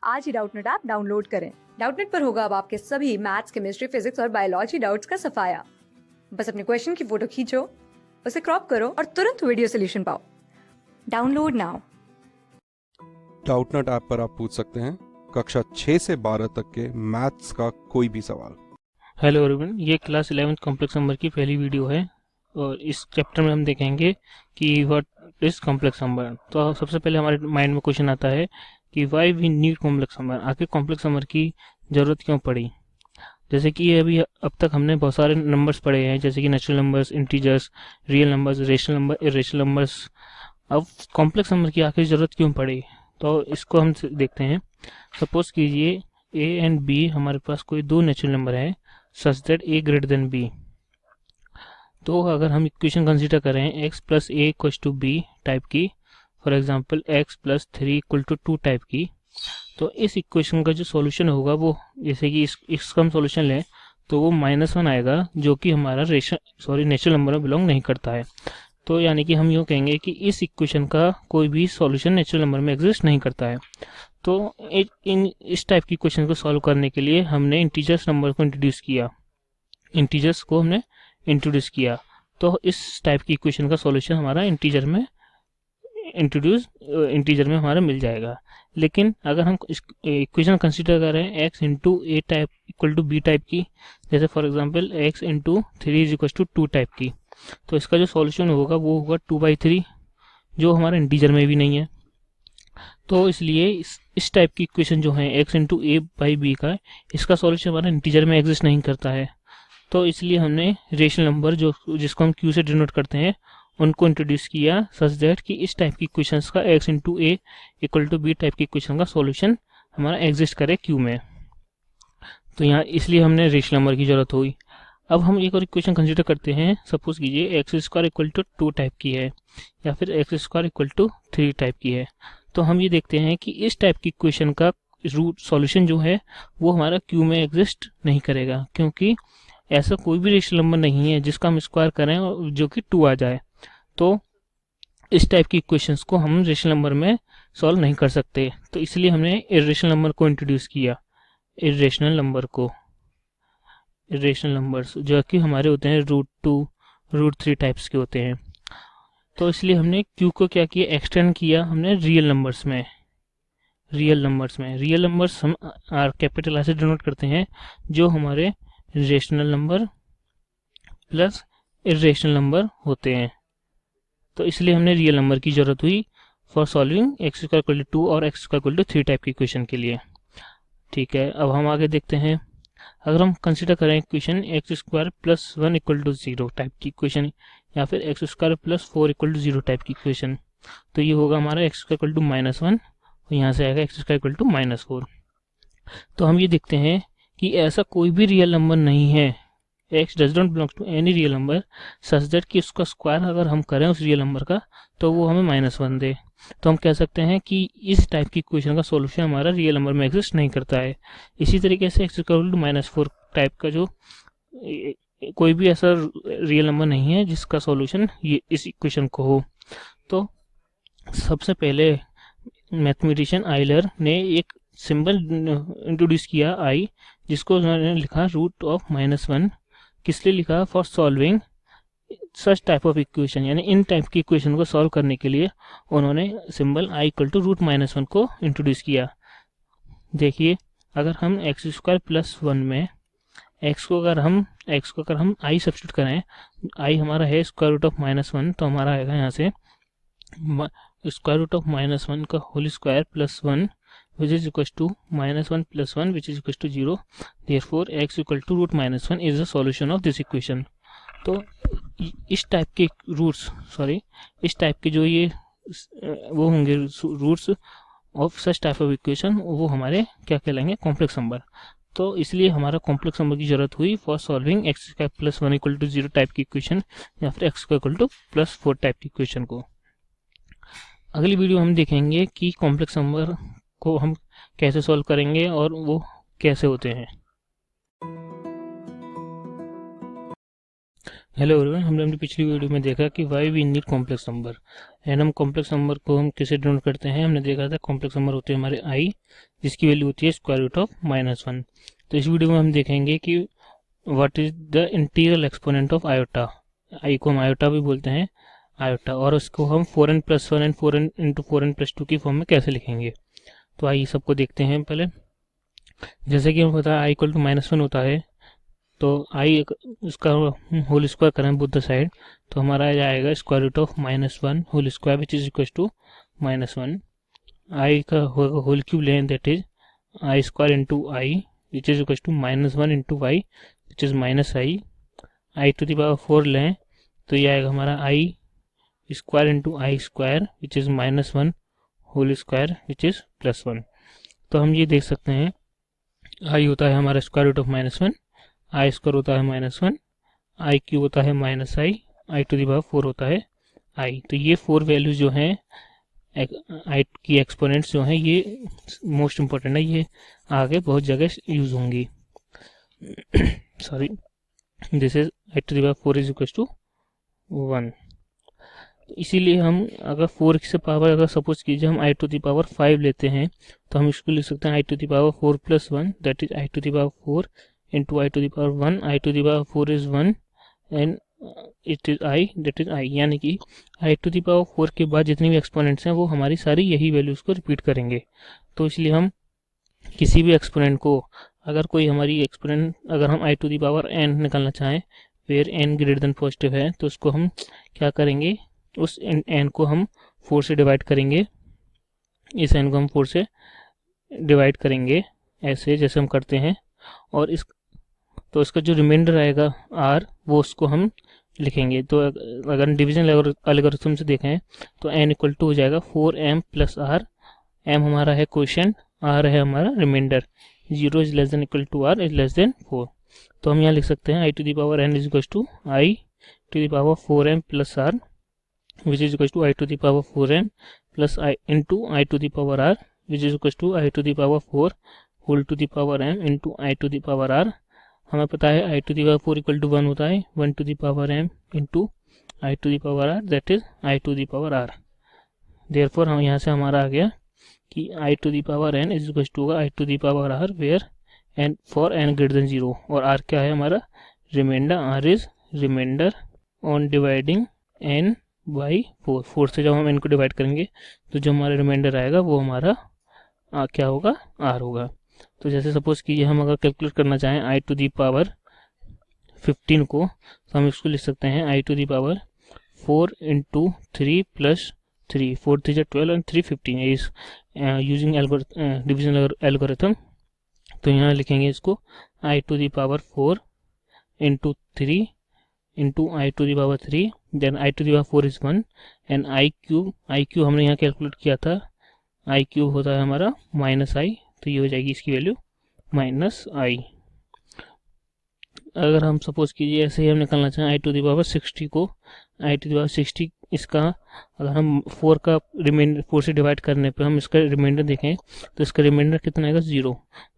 आज ही Doubtnut app download करें। Doubtnut पर होगा अब आपके सभी मैथ्स, केमिस्ट्री, फिजिक्स और बायोलॉजी डाउट्स का सफाया। बस अपने क्वेश्चन की फोटो खींचो, उसे क्रॉप करो और तुरंत वीडियो सोल्यूशन पाओ। Download now. डाउटनेट ऐप पर आप पूछ सकते हैं कक्षा 6 से 12 तक के मैथ्स का कोई भी सवाल। हेलो एवरीवन, ये क्लास 11th कॉम्प्लेक्स नंबर की पहली वीडियो है और इस चैप्टर में हम देखेंगे कि व्हाट इज कॉम्प्लेक्स नंबर। तो सबसे पहले हमारे माइंड में क्वेश्चन आता है कि why we need complex number. आखिर कॉम्प्लेक्स नंबर की ज़रूरत क्यों पड़ी। जैसे कि अभी अब तक हमने बहुत सारे नंबर्स पढ़े हैं, जैसे कि natural numbers, integers, real numbers, rational number, irrational numbers. अब कॉम्प्लेक्स नंबर की आखिर ज़रूरत क्यों पड़ी, तो इसको हम देखते हैं। सपोज कीजिए ए एंड बी, हमारे पास कोई दो नेचुरल नंबर है such that a greater than b. तो अगर हम इक्वेशन कंसीडर करें x plus a equal to B type की, for example x plus 3 equal to 2 type की, तो इस इक्वेशन का जो सॉल्यूशन होगा वो, जैसे कि इसका हम सॉल्यूशन लें तो वो -1 आएगा, जो कि हमारा नेचुरल नंबर में बिलोंग नहीं करता है। तो यानी कि हम यूँ कहेंगे कि इस इक्वेशन का कोई भी सॉल्यूशन नेचुरल नंबर में एग्जिस्ट नहीं करता है। तो इस टाइप की क्वेश्चन को सॉल्व करने के लिए हमने इंटीजर्स नंबर को इंट्रोड्यूस किया, इंटीजर्स को हमने इंट्रोड्यूस किया। तो इस टाइप की इक्वेशन का सॉल्यूशन हमारा इंटीजर में हमारा मिल जाएगा। लेकिन अगर हम इक्वेशन कंसीडर करें x into A type equal to B type की, जैसे for example x into 3 is equal to 2 type की, तो इसका जो सॉल्यूशन होगा वो होगा 2/3, जो हमारा इंटीजर में भी नहीं है। तो इसलिए इस टाइप की इक्वेशन जो है x into A by B का, इसका सॉल्यूशन हमारा इंटीजर में एग्जिस्ट नहीं करता है। तो इसलिए हमने रेशनल नंबर जिसको हम q से डिनोट करते हैं उनको इंट्रोड्यूस किया सच दैट कि इस टाइप की इक्वेशंस का x into A equal to B type की इक्वेशन का सॉल्यूशन हमारा एग्जिस्ट करे q में। तो यहाँ इसलिए हमने रेशनल नंबर की जरूरत हुई। अब हम एक और इक्वेशन कंसीडर करते हैं। सपोज कीजिए x square equal to 2 type की है या फिर x square equal to 3 type की है। तो हम ये देखते हैं कि इस टाइप की इक्वेशन का रूट सॉल्यूशन जो है वो हमारा q में एग्जिस्ट नहीं करेगा, क्योंकि ऐसा कोई भी रेशनल नंबर नहीं है जिसका हम स्क्वायर करें और जो कि 2 आ जाए। तो इस टाइप की इक्वेशंस को हम रेशनल नंबर में सॉल्व नहीं कर सकते। तो इसलिए हमने इरेशनल नंबर को इंट्रोड्यूस किया। इरेशनल नंबर्स जो कि हमारे होते हैं √2, √3 टाइप्स के होते हैं। तो इसलिए हमने q को क्या किया, एक्सटेंड किया हमने रियल नंबर्स में। रियल नंबर्स हम कैपिटल आर से डिनोट करते हैं, जो हमारे rational number plus irrational number होते हैं। तो इसलिए हमने रियल नंबर की जरूरत हुई for solving x square equal to 2 और x square equal to 3 type की इक्वेशन के लिए। ठीक है, अब हम आगे देखते हैं। अगर हम कंसीडर करें equation x square plus 1 equal to 0 type की इक्वेशन, या फिर x square plus 4 equal to 0 type की इक्वेशन, तो ये होगा हमारा x स्क्वायर इक्वल टू -1 और यहाँ से आएगा x स्क्वायर इक्वल टू -4। तो हम ये देखते हैं कि ऐसा कोई भी रियल नंबर नहीं है, x does not belong to any real number such that कि उसका स्क्वायर अगर हम करें उस रियल नंबर का तो वो हमें -1 दे। तो हम कह सकते हैं कि इस टाइप की इक्वेशन का सॉल्यूशन हमारा रियल नंबर में एग्जिस्ट नहीं करता है। इसी तरीके से x इक्वल टू -4 टाइप का जो कोई भी ऐसा रियल नंबर नहीं है जिसका सॉल्यूशन ये इस इक्वेशन को हो। तो सबसे पहले मैथमेटिशियन आइलर ने एक सिंबल इंट्रोड्यूस किया i, जिसको उन्होंने लिखा √(-1). किस लिए लिखा, for solving such type of equation, यानी इन टाइप की इक्वेशन को सॉल्व करने के लिए उन्होंने सिंबल i इक्वल टू √-1 को इंट्रोड्यूस किया। देखिए, अगर हम एक्स स्क्वायर प्लस 1 में x को अगर हम i सब्स्टिट्यूट करें, i हमारा है स्क्वायर रूट ऑफ -1, तो हमारा आएगा यहाँ से स्क्वायर रूट ऑफ -1 का whole square plus 1 which is equals to -1 plus 1 which is equals to 0. Therefore x equal to √-1 is the solution of this equation. तो इस टाइप के इस टाइप के जो ये वो होंगे roots of such type of equation, वो हमारे क्या कहलाएंगे, कॉम्प्लेक्स नंबर। तो इसलिए हमारा कॉम्प्लेक्स नंबर की जरूरत हुई for solving x square plus 1 equal to 0 type की इक्वेशन, या फिर x square equal to +4 type की इक्वेशन को। अगली वीडियो हम देखेंगे कि कॉम्प्लेक्स नंबर को हम कैसे सॉल्व करेंगे और वो कैसे होते हैं। हेलो एवरीवन, हमने अपनी पिछली वीडियो में देखा कि why we need complex number and हम कॉम्प्लेक्स नंबर को हम किसे डिनोट करते हैं। हमने देखा था कॉम्प्लेक्स नंबर होते हैं हमारे आई, जिसकी वैल्यू होती है स्क्वायर रूट ऑफ -1। तो इस वीडियो में हम देखेंगे कि what is the integral exponent of iota. I को हम आयोटा भी बोलते हैं, आयोटा, और उसको हम 4n+1 and 4n into 4n+2 की फॉर्म में कैसे लिखेंगे। तो आइए सबको देखते हैं। पहले जैसे कि हमें पता है आई इक्वल टू -1 होता है, तो आई उसका होल स्क्वायर करें बोथ द साइड, तो हमारा आ जाएगा square root of -1 whole square which is equal to -1। I का होल क्यूब लें, that is i square into i which is equal to -1 into y which is -i। I to the power 4 लें तो ये आएगा हमारा i square into i square which is -1 whole square which is +1। तो हम ये देख सकते हैं आई होता है हमारा square root of -1, i square होता है -1, आई क्यूब होता है -i, i to the power 4 होता है आई। तो ये 4 वैल्यूज जो हैं आई की एक्सपोनेंट्स जो हैं ये मोस्ट इम्पोर्टेंट है, ये आगे बहुत जगह यूज होंगी। Sorry, this is i to the power 4 is equal to 1। इसीलिए हम अगर 4 से पावर अगर सपोज कीजिए हम आई टू द पावर 5 लेते हैं तो हम इसको लिख सकते हैं i to the power 4 + 1, that is i to the power 4 into I to the power 1, I to the power 4 is 1 and it is I, that is I, यानी कि I to the power 4 के बाद जितनी भी exponents हैं वो हमारी सारी यही वैल्यूज़ को रिपीट करेंगे। तो इसलिए हम किसी भी एक्सपोनेंट को अगर कोई हमारी एक्सपोनेंट अगर हम I to the power n निकालना चाहें where n greater than positive है तो उसको हम क्या करेंगे, उस n को हम 4 से डिवाइड करेंगे, इस n को हम 4 से डिवाइड करेंगे ऐसे जैसे हम करते हैं, और तो इसका जो रिमाइंडर आएगा r वो उसको हम लिखेंगे। तो अगर डिवीजन एल्गोरिथम से देखें तो n इक्वल टू हो जाएगा 4m + r, m हमारा है क्वोशिएंट, r है हमारा remainder, 0 is less than equal to r is less than 4। तो हम यहाँ लिख सकते हैं i to the power n is equal to i to the power 4m + r which is equal to i to the power 4m + i into i to the power r which is equal to i to the power 4 whole to the power m into i to the power r। हमें पता है i to the power 4 equal to 1 होता है, 1 to the power m into i to the power r, that is i to the power r। Therefore हम यहाँ से हमारा आ गया कि i to the power n is equal to i to the power r where n for n greater than 0, और r क्या है हमारा remainder, r is reminder on dividing n by 4। 4 से जब हम n को डिवाइड करेंगे तो जो हमारा रिमाइंडर आएगा वो हमारा क्या होगा, r होगा। तो जैसे सपोज कीजिए हम अगर कैलकुलेट करना चाहें आई टू दी पावर 15 को, तो हम इसको लिख सकते हैं i to the power 4 into 3 + 3, 4 3 12 and 3 15 is using division algorithm. तो यहाँ लिखेंगे इसको i to the power 4 into 3 into i to the power 3, then i to the power 4 is 1 and i cube हमने यहाँ कैलकुलेट किया था, आई क्यूब होता है हमारा -i, तो ये हो जाएगी इसकी वैल्यू -i। अगर हम सपोज कीजिए ऐसे ही हम निकालना चाहें आई टू द पावर 60 को, आई टू द पावर 60 इसका अगर हम 4 का रिमाइंडर 4 से डिवाइड करने पे हम इसका रिमाइंडर देखें तो इसका रिमाइंडर कितना आएगा 0,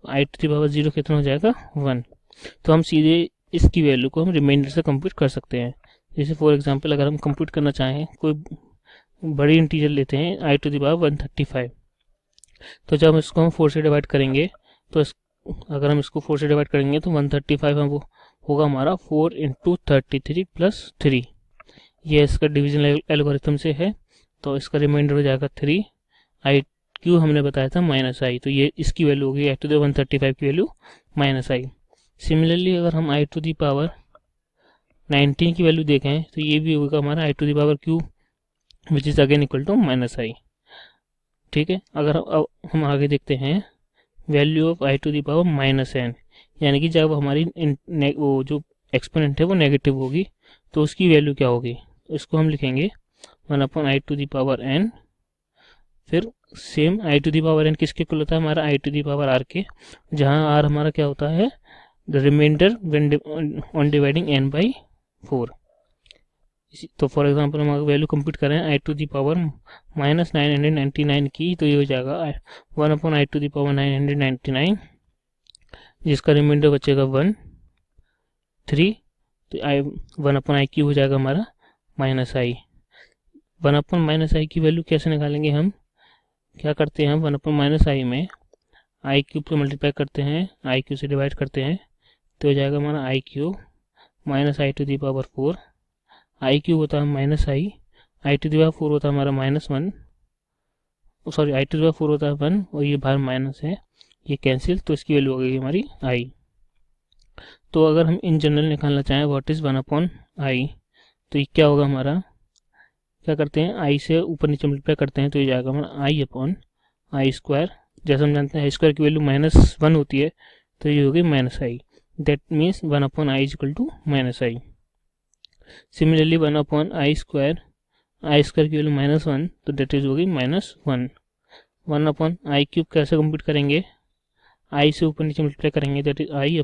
आई टू द पावर 0 कितना हो जाएगा 1। तो हम सीधे इसकी वैल्यू को हम रिमाइंडर से कंप्यूट कर सकते हैं। जैसे फॉर एग्जांपल अगर हम कंप्यूट करना चाहें कोई बड़ी इंटीजर लेते हैं आई टू द पावर 135, तो जब इसको हम 4 से डिवाइड करेंगे तो अगर हम इसको 4 से डिवाइड करेंगे तो 135 हम वो होगा हमारा 4 इंटू 33 + 3, ये इसका डिवीजन एल्गोरिथम से है, तो इसका रिमाइंडर हो जाएगा 3, आई क्यू हमने बताया था -i, तो ये इसकी वैल्यू होगी आई टू द 135 की वैल्यू -i। सिमिलरली अगर हम आई टू द पावर 19 की वैल्यू देखें तो ये भी होगा हमारा i to the power q which is again equal to -i। ठीक है, अगर हम आगे देखते हैं value of i to the power -n, यानी कि जब हमारी वो जो एक्सपोनेंट है वो नेगेटिव होगी तो उसकी वैल्यू क्या होगी, इसको हम लिखेंगे 1/i to the power n। फिर same i to the power n किसके इक्वल होता है, हमारा i to the power r के, जहाँ r हमारा क्या होता है the reminder on dividing n by 4। तो फॉर एग्जांपल हम अगर वैल्यू कंप्यूट करें आई टू दी पावर -999 की, तो ये हो जाएगा 1/i टू दी पावर 999, जिसका रिमाइंडर बचेगा 1 3, तो आई 1/i³ हो जाएगा हमारा -i। 1/-i की वैल्यू कैसे निकालेंगे हम? क्या करते हैं हम 1/-i में i³ से मल्टीप्लाई करते हैं, i³ से डिवाइड करते हैं, तो हो जाएगा हमारा i³ -i⁴। i³ होता है -i, i⁴ होता है हमारा -1, सॉरी i⁴ होता है 1 और ये बाहर माइनस है, ये कैंसिल, तो इसकी वैल्यू हो गई हमारी i। तो अगर हम इन जनरल निकालना चाहें व्हाट इज 1/i, तो ये क्या होगा हमारा, क्या करते हैं i से ऊपर नीचे मल्टीप्लाई करते हैं, तो ये जाएगा हमारा i/i²। जैसे हम जानते हैं i² की वैल्यू -1 होती है, तो ये होगी -i, that means 1/i = -i। Similarly 1/i², i² की वैल्यू -1, तो दैट इज होगी -1। 1/i³ कैसे कंप्यूट करेंगे? i से ऊपर नीचे मल्टीप्लाई करेंगे, that is i/i⁴।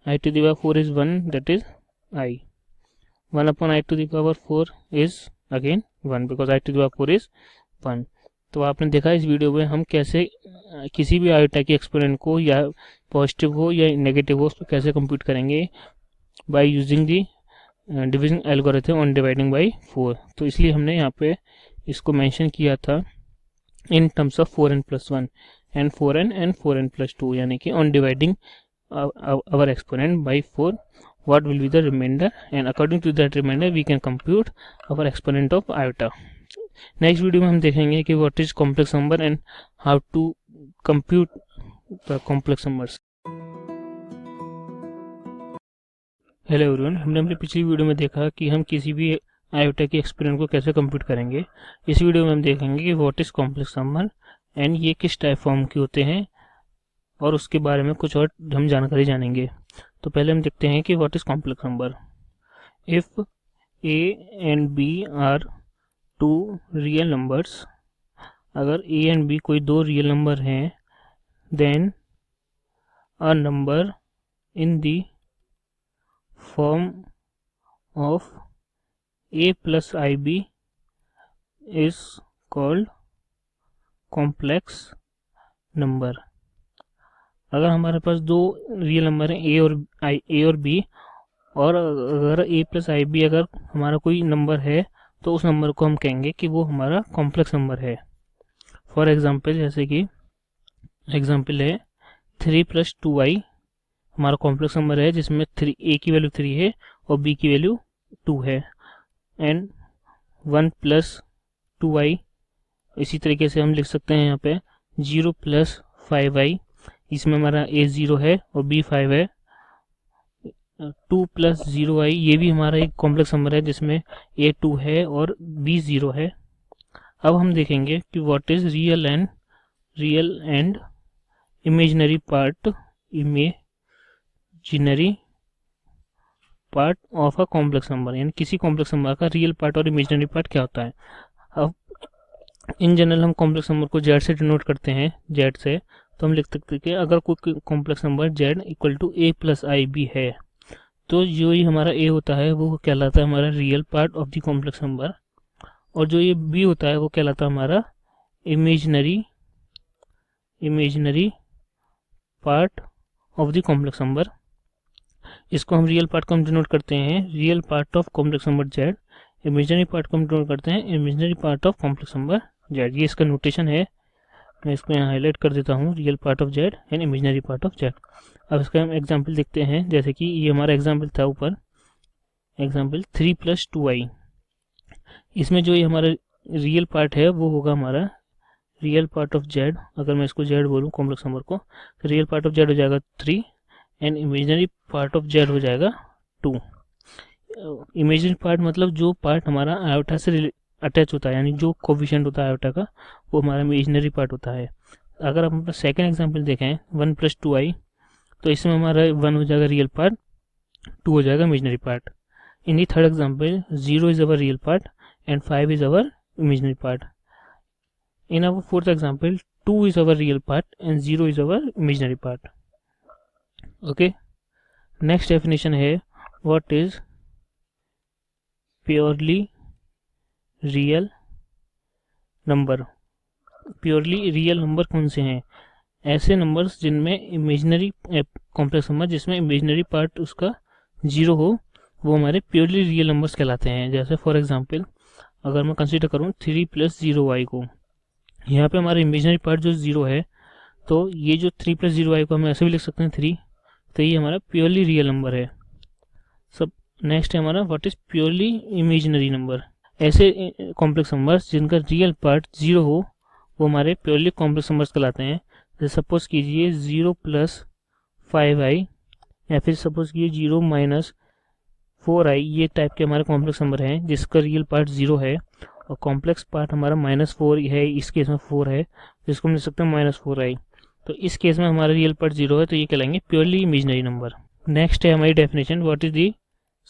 i⁴ is 1, that is i। 1/i⁴ is again 1 because i⁴ is 1। तो आपने देखा इस वीडियो में हम कैसे किसी भी आयोटा के एक्सपोनेंट को, या पॉजिटिव हो या नेगेटिव हो, उसको कैसे कंप्यूट करेंगे by using the division algorithm on dividing by 4। तो इसलिए हमने यहाँ पे इसको मेंशन किया था in terms of 4n+1 and 4n and 4n+2, यानी कि on dividing our exponent by 4 what will be the remainder, and according to that remainder we can compute our exponent of iota। Next video में हम देखेंगे कि what is complex number and how to compute the complex numbers. Hello everyone, हमने अपनी पिछली video में देखा कि हम किसी भी आयोटा के एक्सपोनेंट को कैसे कंप्यूट करेंगे। इस वीडियो में हम देखेंगे कि what is complex number and ये किस टाइप फॉर्म के होते हैं, और उसके बारे में कुछ और हम जानकारी जानेंगे। तो पहले हम देखते हैं कि what is complex number. If a and b are 2 real numbers, अगर a एंड b कोई 2 रियल नंबर हैं, then a number in the form of a + ib is called complex number. अगर हमारे पास 2 रियल नंबर हैं a और b, और अगर a + ib अगर हमारा कोई नंबर है, तो उस नंबर को हम कहेंगे कि वो हमारा कॉम्प्लेक्स नंबर है। फॉर एग्जांपल, जैसे कि एग्जांपल है 3 + 2i हमारा कॉम्प्लेक्स नंबर है, जिसमें a की वैल्यू 3 है और b की वैल्यू 2 है, एंड 1 + 2i इसी तरीके से हम लिख सकते हैं यहाँ पे 0 + 5i, इसमें हमारा a 0 है और b 5 है। 2 + 0i ये भी हमारा एक कॉम्प्लेक्स नंबर है, जिसमें a 2 है और b 0 है। अब हम देखेंगे कि what is real and imaginary part of a complex number, यानी किसी कॉम्प्लेक्स नंबर का रियल पार्ट और इमेजिनरी पार्ट क्या होता है। अब इन जनरल हम कॉम्प्लेक्स नंबर को z से डिनोट करते हैं, z से, तो हम लिख सकते हैं कि अगर कोई complex number z = a + ib है, तो जो ये हमारा a होता है वो कहलाता है हमारा real part of the complex number, और जो ये b होता है वो कहलाता है हमारा imaginary part of the complex number. इसको हम रियल पार्ट को हम डिनोट करते हैं real part of complex number z, imaginary part को हम डिनोट करते हैं imaginary part of complex number z। ये इसका नोटेशन है, मैं इसको यहाँ हाईलाइट कर देता हूँ, real part of z and imaginary part of z। अब इसका हम एग्जांपल देखते हैं, जैसे कि ये हमारा एग्जांपल था ऊपर, एग्जांपल 3 + 2i। इसमें जो ये हमारा रियल पार्ट है वो होगा हमारा रियल पार्ट ऑफ z। अगर मैं इसको z बोलूँ कॉम्प्लेक्स नंबर को, तो रियल पार्ट ऑफ z हो जाएगा 3 and imaginary part of z हो जाएगा 2। इमेजिनरी पार्ट मतलब जो पार्ट हमारा आयोटा से अटैच होता है, यानी जो कोफिशिएंट होता है आयोटा का, वो हमारा इमेजिनरी पार्ट होता है। अगर हम अपना सेकेंड एग्जांपल देखें 1 + 2i, तो इसमें हमारा 1 हो जाएगा रियल पार्ट, 2 हो जाएगा imaginary part. In the third example 0 is our real part and 5 is our imaginary part. In our fourth example, 2 is our real part and 0 is our imaginary part. Okay. Next definition है what is purely real number. Purely real number कौन से हैं? ऐसे numbers जिनमें imaginary complex number जिसमें imaginary part उसका zero हो वो हमारे प्योरली रियल नंबर्स कहलाते हैं। जैसे फॉर एग्जांपल अगर मैं कंसीडर करूँ 3 + 0y को, यहाँ पे हमारा इमेजिनरी पार्ट जो 0 है, तो ये जो 3 + 0y को हम ऐसे भी लिख सकते हैं 3, तो ये हमारा प्योरली रियल नंबर है। सब नेक्स्ट है हमारा what is purely imaginary number. ऐसे कॉम्प्लेक्स नंबर्स जिनका रियल पार्ट 0 हो वो हमारे प्योरली कॉम्प्लेक्स नंबर्स कहलाते हैं। जैसे सपोज कीजिए 0 + 5i या फिर सपोज कीजिए 0 - 4i, ये टाइप के हमारे कॉम्प्लेक्स नंबर हैं जिसका रियल पार्ट 0 है और कॉम्प्लेक्स पार्ट हमारा -4 है, इस केस में 4 है, जिसको हम लिख सकते हैं -4i। तो इस केस में हमारा रियल पार्ट 0 है, तो ये कहलाएंगे प्योरली इमेजिनरी नंबर। नेक्स्ट है हमारी definition, what is the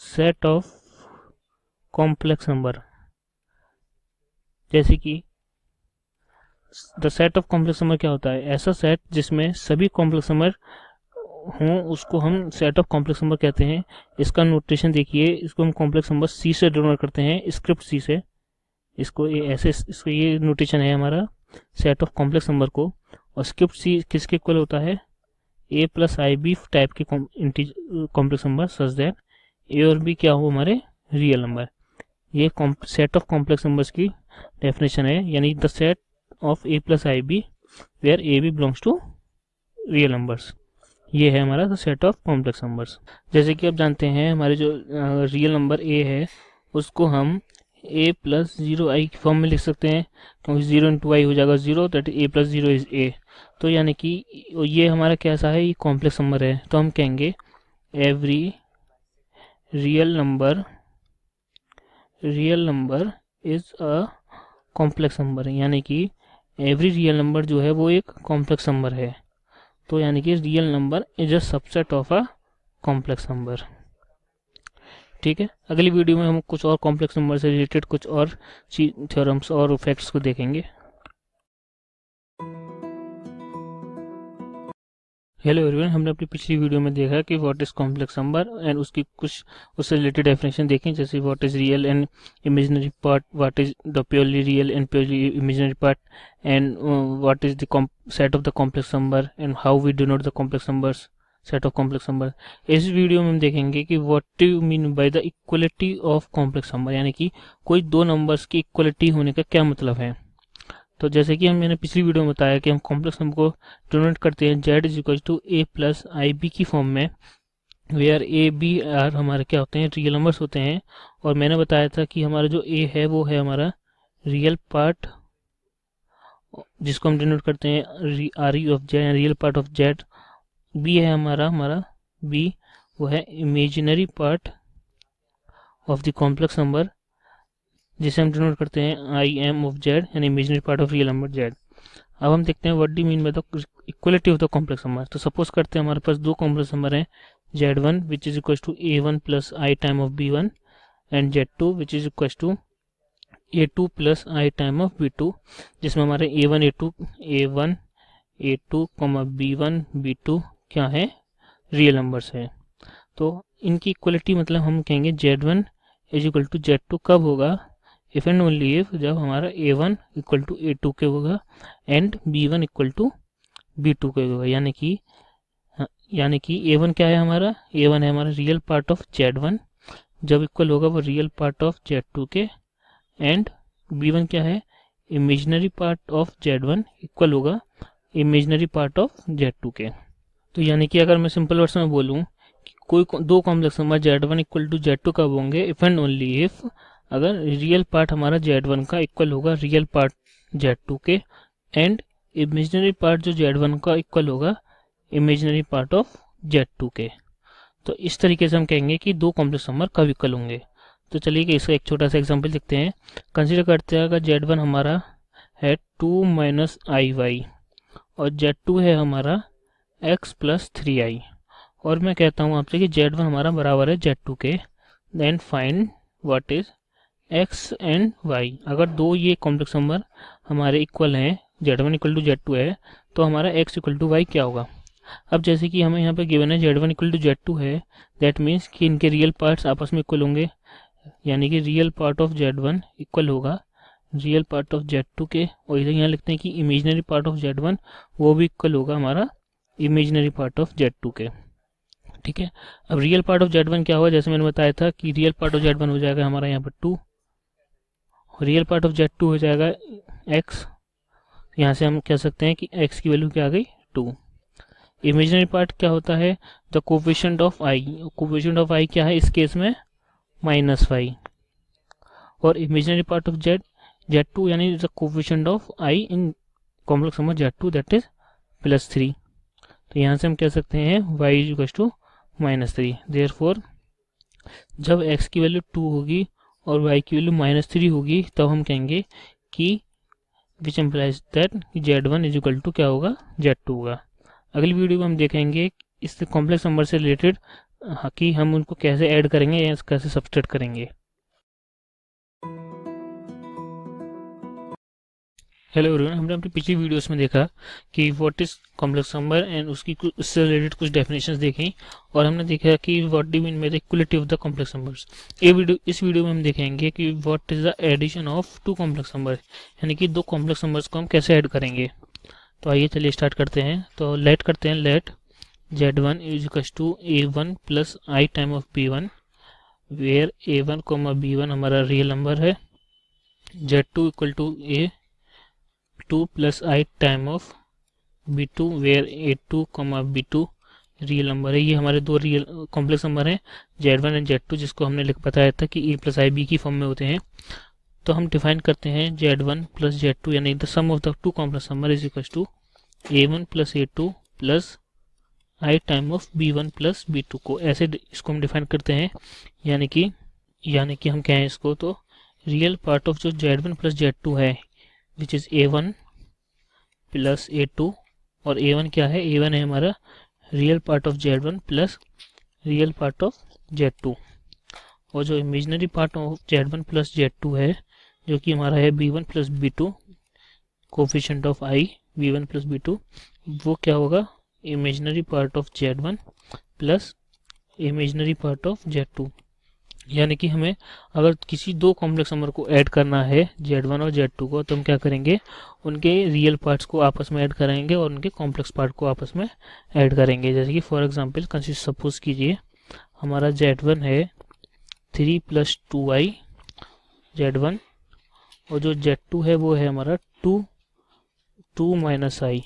set of complex number. जैसे कि the set of complex number क्या होता है, ऐसा सेट जिसमें सभी कॉम्प्लेक्स नंबर हों उसको हम सेट ऑफ कॉम्प्लेक्स नंबर कहते हैं। इसका नोटेशन देखिए, इसको हम कॉम्प्लेक्स नंबर सी से डिनोट करते हैं, स्क्रिप्ट सी से। इसको ये ऐसे, इसको ये नोटेशन है हमारा सेट ऑफ कॉम्प्लेक्स नंबर को। और स्क्रिप्ट सी किसके इक्वल होता है, a + ib टाइप के complex number such that a और b क्या हो हमारे रियल नंबर। ये सेट ऑफ कॉम्प्लेक्स नंबर्स की डेफिनेशन है, यानी the set of a + ib where a b belongs to real numbers. ये है हमारा the set of complex numbers. जैसे कि आप जानते हैं हमारे जो रियल नंबर a है उसको हम a + 0i की फॉर्म में लिख सकते हैं, क्योंकि 0 × i हो जाएगा 0, दैट a + 0 इज a। तो यानी कि ये हमारा कैसा है, ये कॉम्प्लेक्स नंबर है, तो हम कहेंगे every real number is a complex number, यानी कि एवरी रियल नंबर जो है वो एक कॉम्प्लेक्स नंबर है। तो यानी कि real number is a subset of a complex number. ठीक है, अगली वीडियो में हम कुछ और कॉम्प्लेक्स नंबर से रिलेटेड कुछ और थ्योरम्स और फैक्ट्स को देखेंगे। हेलो एवरीवन, हमने अपनी पिछली वीडियो में देखा कि what is complex number and उसकी कुछ उससे रिलेटेड डेफिनेशन देखें, जैसे what is real and imaginary part, what is the purely real and purely imaginary part, and what is the set of the complex number and how we denote the complex numbers, set of complex number. इस video में हम देखेंगे कि what do you mean by the equality of complex number, यानी कि कोई दो numbers की इक्वलिटी होने का क्या मतलब है। तो जैसे कि मैंने पिछली वीडियो में बताया कि हम कॉम्प्लेक्स नंबर को डिनोट करते हैं z = a + ib की फॉर्म में, वेयर a b r हमारे क्या होते हैं, रियल नंबर्स होते हैं। और मैंने बताया था कि हमारा जो a है वो है हमारा रियल पार्ट, जिसको हम डिनोट करते हैं re of z, real part of z। b है हमारा b वो है imaginary part of the complex number, जिसे हम डिनोट करते हैं im ऑफ z, यानी imaginary part of real number z। अब हम देखते हैं what do mean by the equality of the complex number. तो सपोज करते हैं हमारे पास दो कॉम्प्लेक्स नंबर हैं, z1 which is equal to a1 + i time of b1 and z2 which is equal to a2 + i time of b2, जिसमें हमारे a1 a2 b1 b2 क्या है, रियल नंबर्स है। तो इनकी इक्वलिटी मतलब हम कहेंगे z1 = z2 कब होगा, इफ एंड ओनली इफ जब हमारा a1 = a2 के होगा एंड b1 = b2 के होगा। यानी कि a1 क्या है हमारा, a1 है हमारा रियल पार्ट ऑफ z1 जब इक्वल होगा वो रियल पार्ट ऑफ z2 के, एंड b1 क्या है, imaginary part of z1 equal होगा इमेजिनरी पार्ट ऑफ z2 के। तो यानी कि अगर मैं सिंपल वर्ड्स में बोलूँ कि कोई दो कॉम्प्लेक्स नंबर z1 = z2 कब होंगे, इफ एंड ओनली इफ अगर रियल पार्ट हमारा z1 का इक्वल होगा रियल पार्ट z2 के, एंड इमेजिनरी पार्ट जो z1 का इक्वल होगा इमेजिनरी पार्ट ऑफ z2 के। तो इस तरीके से हम कहेंगे कि दो कॉम्प्लेक्स नंबर कब इक्वल होंगे। तो चलिए कि इसका एक छोटा सा एग्जांपल देखते हैं। कंसीडर करते हैं अगर z1 हमारा है 2 - iy और z2 है हमारा x + 3i, और मैं कहता हूँ आपसे कि z1 हमारा बराबर है z2 के, then find what is x and y। अगर दो ये कॉम्प्लेक्स नंबर हमारे इक्वल हैं, z1 = z2 है, तो हमारा x = y क्या होगा। अब जैसे कि हमें यहाँ पे गिवन है z1 = z2 है, दैट मीन्स कि इनके रियल पार्ट्स आपस में इक्वल होंगे, यानी कि real part of z1 equal होगा रियल पार्ट ऑफ z2 के, और इधर यहाँ लिखते हैं कि इमेजिनरी पार्ट ऑफ z1 वो भी इक्वल होगा हमारा इमेजिनरी पार्ट ऑफ z2 के। ठीक है। अब रियल पार्ट ऑफ Z1 क्या हुआ, जैसे मैंने बताया था कि रियल पार्ट ऑफ Z1 हो जाएगा हमारा यहाँ पर 2, रियल पार्ट ऑफ Z2 हो जाएगा x, यहाँ से हम कह सकते हैं कि x की वैल्यू क्या आ गई 2। इमेजिनरी पार्ट क्या होता है, the coefficient of i, coefficient of i क्या है इस केस में -5, और इमेजिनरी पार्ट ऑफ Z2 यानी the coefficient of i in complex number Z2 that is +3। तो यहाँ से हम कह सकते हैं y = -3। देयरफॉर जब x की वैल्यू 2 होगी और y की वैल्यू -3 होगी तब हम कहेंगे कि विच एम्प्लाइज दैट Z1 = क्या होगा, Z2 होगा। अगली वीडियो में हम देखेंगे इस कॉम्प्लेक्स नंबर से रिलेटेड कि हम उनको कैसे ऐड करेंगे या कैसे सब्सट्रैक्ट करेंगे। हेलो एवरीवन, हमने अपनी पिछली वीडियोस में देखा कि what is complex number and उससे रिलेटेड कुछ डेफिनेशंस देखी, और हमने देखा कि what do mean by the equality of the complex numbers. इस वीडियो में हम देखेंगे कि what is the addition of two complex number, यानी कि दो कॉम्प्लेक्स नंबर्स को हम कैसे ऐड करेंगे। तो आइए चलिए स्टार्ट करते हैं। तो लेट करते हैं, let Z1 = A1 + I time of B1, where A1, B1 हमारा रियल नंबर है, Z2 = A2 + I time of B2, where A2, B2 real number है। ये हमारे दो रियल कॉम्प्लेक्स नंबर हैं Z1 एंड Z2, जिसको हमने बताया था कि A + IB की फॉर्म में होते हैं। तो हम डिफाइन करते हैं Z1 + Z2 यानी the sum of the two complex number is equal to A1 + A2 + I time of B1 + B2 को ऐसे इसको हम डिफाइन करते हैं, यानी कि हम कहें इसको तो रियल पार्ट ऑफ जो Z1 + Z2 है विच इज A1 + A2, और A1 क्या है, A1 है हमारा real part of Z1 + real part of Z2, और जो imaginary part of Z1 + Z2 है जो कि हमारा है B1 + B2, coefficient of I B1 + B2, वो क्या होगा, imaginary part of Z1 + imaginary part of Z2। यानी कि हमें अगर किसी दो कॉम्प्लेक्स नंबर को ऐड करना है Z1 और Z2 को, तो हम क्या करेंगे, उनके रियल पार्ट्स को आपस में ऐड करेंगे और उनके कॉम्प्लेक्स पार्ट को आपस में ऐड करेंगे। जैसे कि फॉर एग्जांपल सपोज कीजिए हमारा Z1 है 3 + 2i Z1, और जो Z2 है वो है हमारा 2 - i।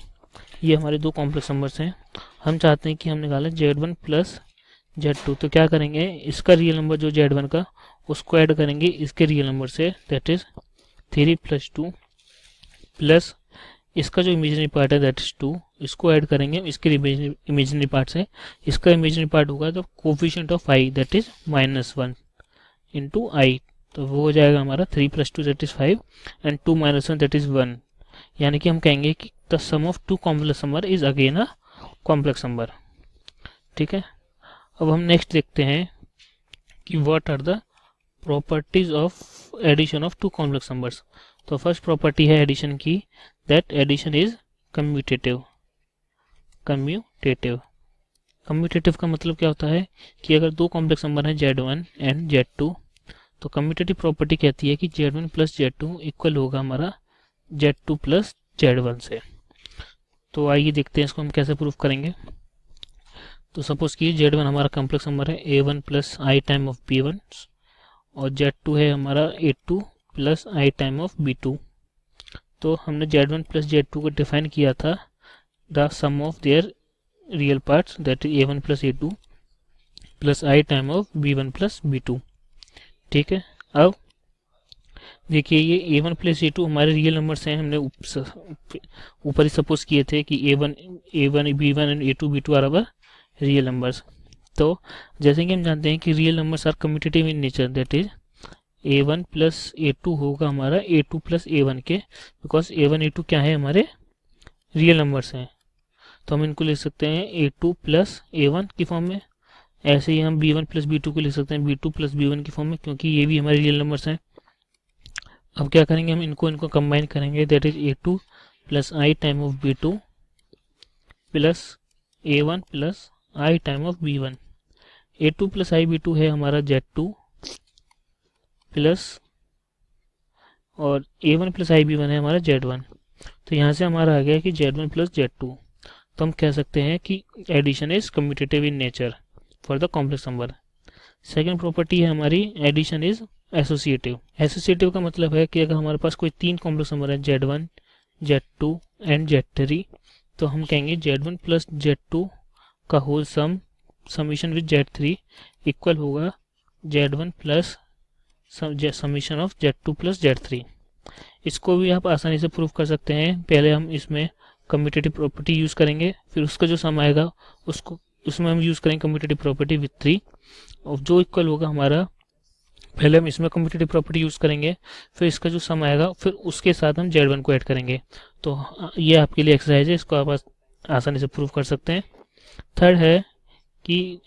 ये हमारे दो कॉम्प्लेक्स नंबर्स हैं। हम चाहते हैं कि हम निकालें Z1 + Z2, तो क्या करेंगे, इसका रियल नंबर जो Z1 का उसको ऐड करेंगे इसके रियल नंबर से, दैट इज 3 + 2 प्लस इसका जो इमेजिनरी पार्ट है दैट इज 2, इसको ऐड करेंगे इसके इमेजिनरी पार्ट से, इसका इमेजिनरी पार्ट होगा तो coefficient of i that is -1 × i, तो वो हो जाएगा हमारा 3 + 2 that is 5 and 2 - 1 that is 1। यानी कि हम कहेंगे कि the sum of two complex number is again a complex number. ठीक है, अब हम नेक्स्ट देखते हैं कि what are the properties of addition of two complex numbers. तो फर्स्ट प्रॉपर्टी है एडिशन की, that addition is commutative. Commutative का मतलब क्या होता है कि अगर दो कॉम्प्लेक्स नंबर हैं Z1 एंड Z2, तो कम्यूटेटिव प्रॉपर्टी कहती है कि Z1 + Z2 इक्वल होगा हमारा Z2 + Z1 से। तो आइए देखते हैं इसको हम कैसे प्रूफ करेंगे। तो सपोज कि Z1 हमारा कॉम्प्लेक्स नंबर है A1 + I time of B1, और Z2 है हमारा A2 + I time of B2। तो हमने Z1 + Z2 को डिफाइन किया था the sum of their real parts that is A1 + A2 + I time of B1 + B2। ठीक है, अब देखिए ये A1 + A2 हमारे रियल नंबर्स हैं। हमने ऊपर ही सपोज किए थे कि A1 B1 and A2 B2 are our real numbers. तो जैसे कि हम जानते हैं कि real numbers are commutative in nature, that is A1 + A2 होगा हमारा A2 + A1 के, बिकॉज A1 A2 क्या है, हमारे रियल नंबर्स हैं। तो हम इनको लिख सकते हैं A2 + A1 की फॉर्म में। ऐसे ही हम B1 + B2 को लिख सकते हैं B2 + B1 की फॉर्म में, क्योंकि ये भी हमारे रियल नंबर्स हैं। अब क्या करेंगे, हम इनको कंबाइन करेंगे, that is A2 + I time of B2 + A1 + I time of B1। A2 + I B2 है हमारा Z2 प्लस, और A1 + I B1 है हमारा Z1। तो यहाँ से हमारा आ गया कि Z1 + Z2। तो हम कह सकते हैं कि addition is commutative in nature. For the complex number. Second property है हमारी एडिशन इज एसोसिएटिव। एसोसिएटिव का मतलब है कि अगर हमारे पास कोई 3 कॉम्प्लेक्स नंबर है Z1, Z2 एंड Z3, तो हम कहेंगे Z1 प्लस Z2 का whole summation with Z3 equal होगा Z1 plus summation of Z2 plus Z3। इसको भी आप आसानी से प्रूव कर सकते हैं। पहले हम इसमें कम्यूटेटिव प्रॉपर्टी यूज़ करेंगे, फिर उसका जो सम आएगा उसमें हम यूज़ करेंगे कम्यूटेटिव प्रॉपर्टी विथ 3, और जो इक्वल होगा हमारा, पहले हम इसमें कम्यूटेटिव प्रॉपर्टी यूज़ करेंगे, फिर इसका जो सम आएगा फिर उसके साथ हम Z1 को ऐड करेंगे। तो ये आपके लिए एक्सरसाइज है, इसको आप आसानी से प्रूव कर सकते हैं। थर्ड है कि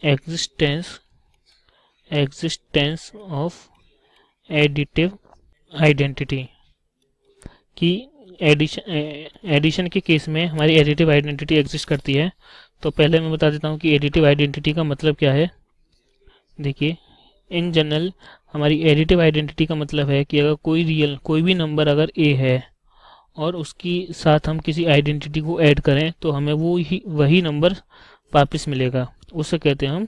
एग्जिस्टेंस ऑफ एडिटिव आइडेंटिटी, कि एडिशन के केस में हमारी एडिटिव आइडेंटिटी एग्जिस्ट करती है। तो पहले मैं बता देता हूँ कि एडिटिव आइडेंटिटी का मतलब क्या है। देखिए, इन जनरल हमारी एडिटिव आइडेंटिटी का मतलब है कि अगर कोई भी नंबर अगर a है और उसकी साथ हम किसी आइडेंटिटी को ऐड करें तो हमें वही नंबर वापस मिलेगा, उसे कहते हैं हम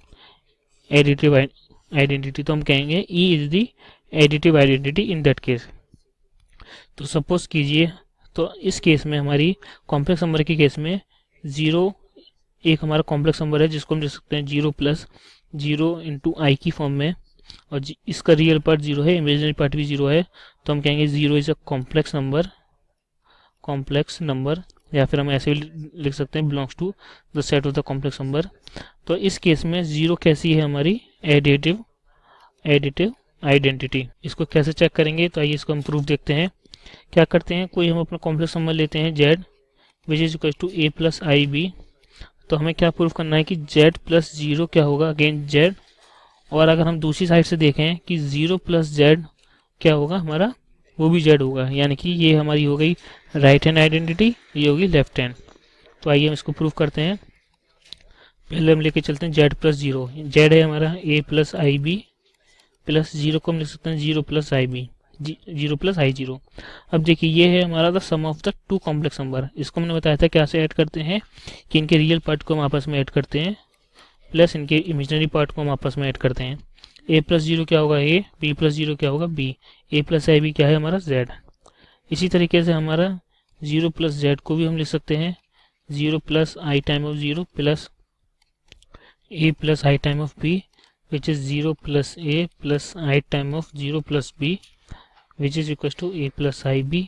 एडिटिव आइडेंटिटी। तो हम कहेंगे E is the additive identity in that case. तो सपोज कीजिए, तो इस केस में हमारी कॉम्प्लेक्स नंबर के केस में 0 एक हमारा कॉम्प्लेक्स नंबर है जिसको हम लिख सकते हैं 0 प्लस 0 इंटू आई की फॉर्म में, और इसका रियल पार्ट 0 है, इमेजिनरी पार्ट भी 0 है। तो हम कहेंगे 0 इज अ कॉम्प्लेक्स नंबर, या फिर हम ऐसे भी लिख सकते हैं belongs to the set of the complex number. तो इस केस में 0 कैसी है हमारी एडिटिव आइडेंटिटी। इसको कैसे चेक करेंगे, तो आइए इसको हम प्रूफ देखते हैं। क्या करते हैं, कोई हम अपना कॉम्प्लेक्स नंबर लेते हैं Z which is equal to A plus i b. तो हमें क्या प्रूफ करना है कि Z प्लस 0 क्या होगा, अगेन Z। और अगर हम दूसरी साइड से देखें कि 0 प्लस Z क्या होगा हमारा, वो भी Z होगा, यानी कि ये हमारी हो गई राइट हैंड आइडेंटिटी, ये होगी लेफ्ट हैंड। तो आइए हम इसको प्रूफ करते हैं। पहले हम लेके चलते हैं Z प्लस 0। Z है हमारा A plus i b, plus 0 को हम लिख सकते हैं 0 plus i b, 0 plus i 0। अब देखिए, ये है हमारा the sum of the 2 complex number. इसको हमने बताया था कैसे ऐड करते हैं, कि इनके रियल पार्ट को हम आपस में ऐड करते हैं, प्लस इनके इमेजिनरी पार्ट को हम आपस में ऐड करते हैं। A प्लस 0 क्या होगा A, B प्लस 0 क्या होगा B, A plus i b क्या है हमारा Z। इसी तरीके से हमारा 0 प्लस Z को भी हम लिख सकते हैं 0 plus i time of 0 plus A plus i time of B, which is 0 plus A plus I time of 0 plus B, which is equals to A plus IB,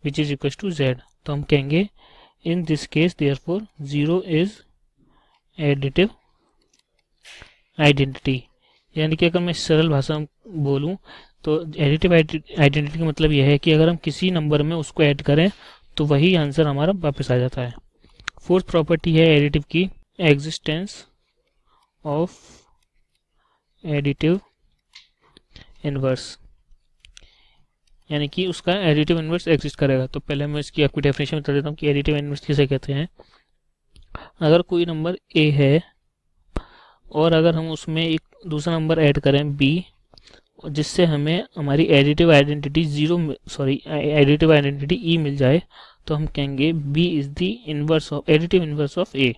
which is equals to Z। तो हम कहेंगे in this case therefore 0 is additive identity। यानी कि अगर मैं सरल भाषा में बोलूँ तो एडिटिव आइडेंटिटी का मतलब यह है कि अगर हम किसी नंबर में उसको ऐड करें तो वही आंसर हमारा वापस आ जाता है। फोर्थ प्रॉपर्टी है एडिटिव की, एग्जिस्टेंस ऑफ एडिटिव इनवर्स, यानी कि उसका एडिटिव इनवर्स एग्जिस्ट करेगा। तो पहले मैं इसकी आपकी डेफिनेशन बता देता हूँ कि एडिटिव इनवर्स किसे कहते हैं। अगर कोई नंबर A है और अगर हम उसमें एक दूसरा नंबर ऐड करें B, जिससे हमें हमारी additive identity additive identity E मिल जाए, तो हम कहेंगे B is the inverse of additive inverse of A।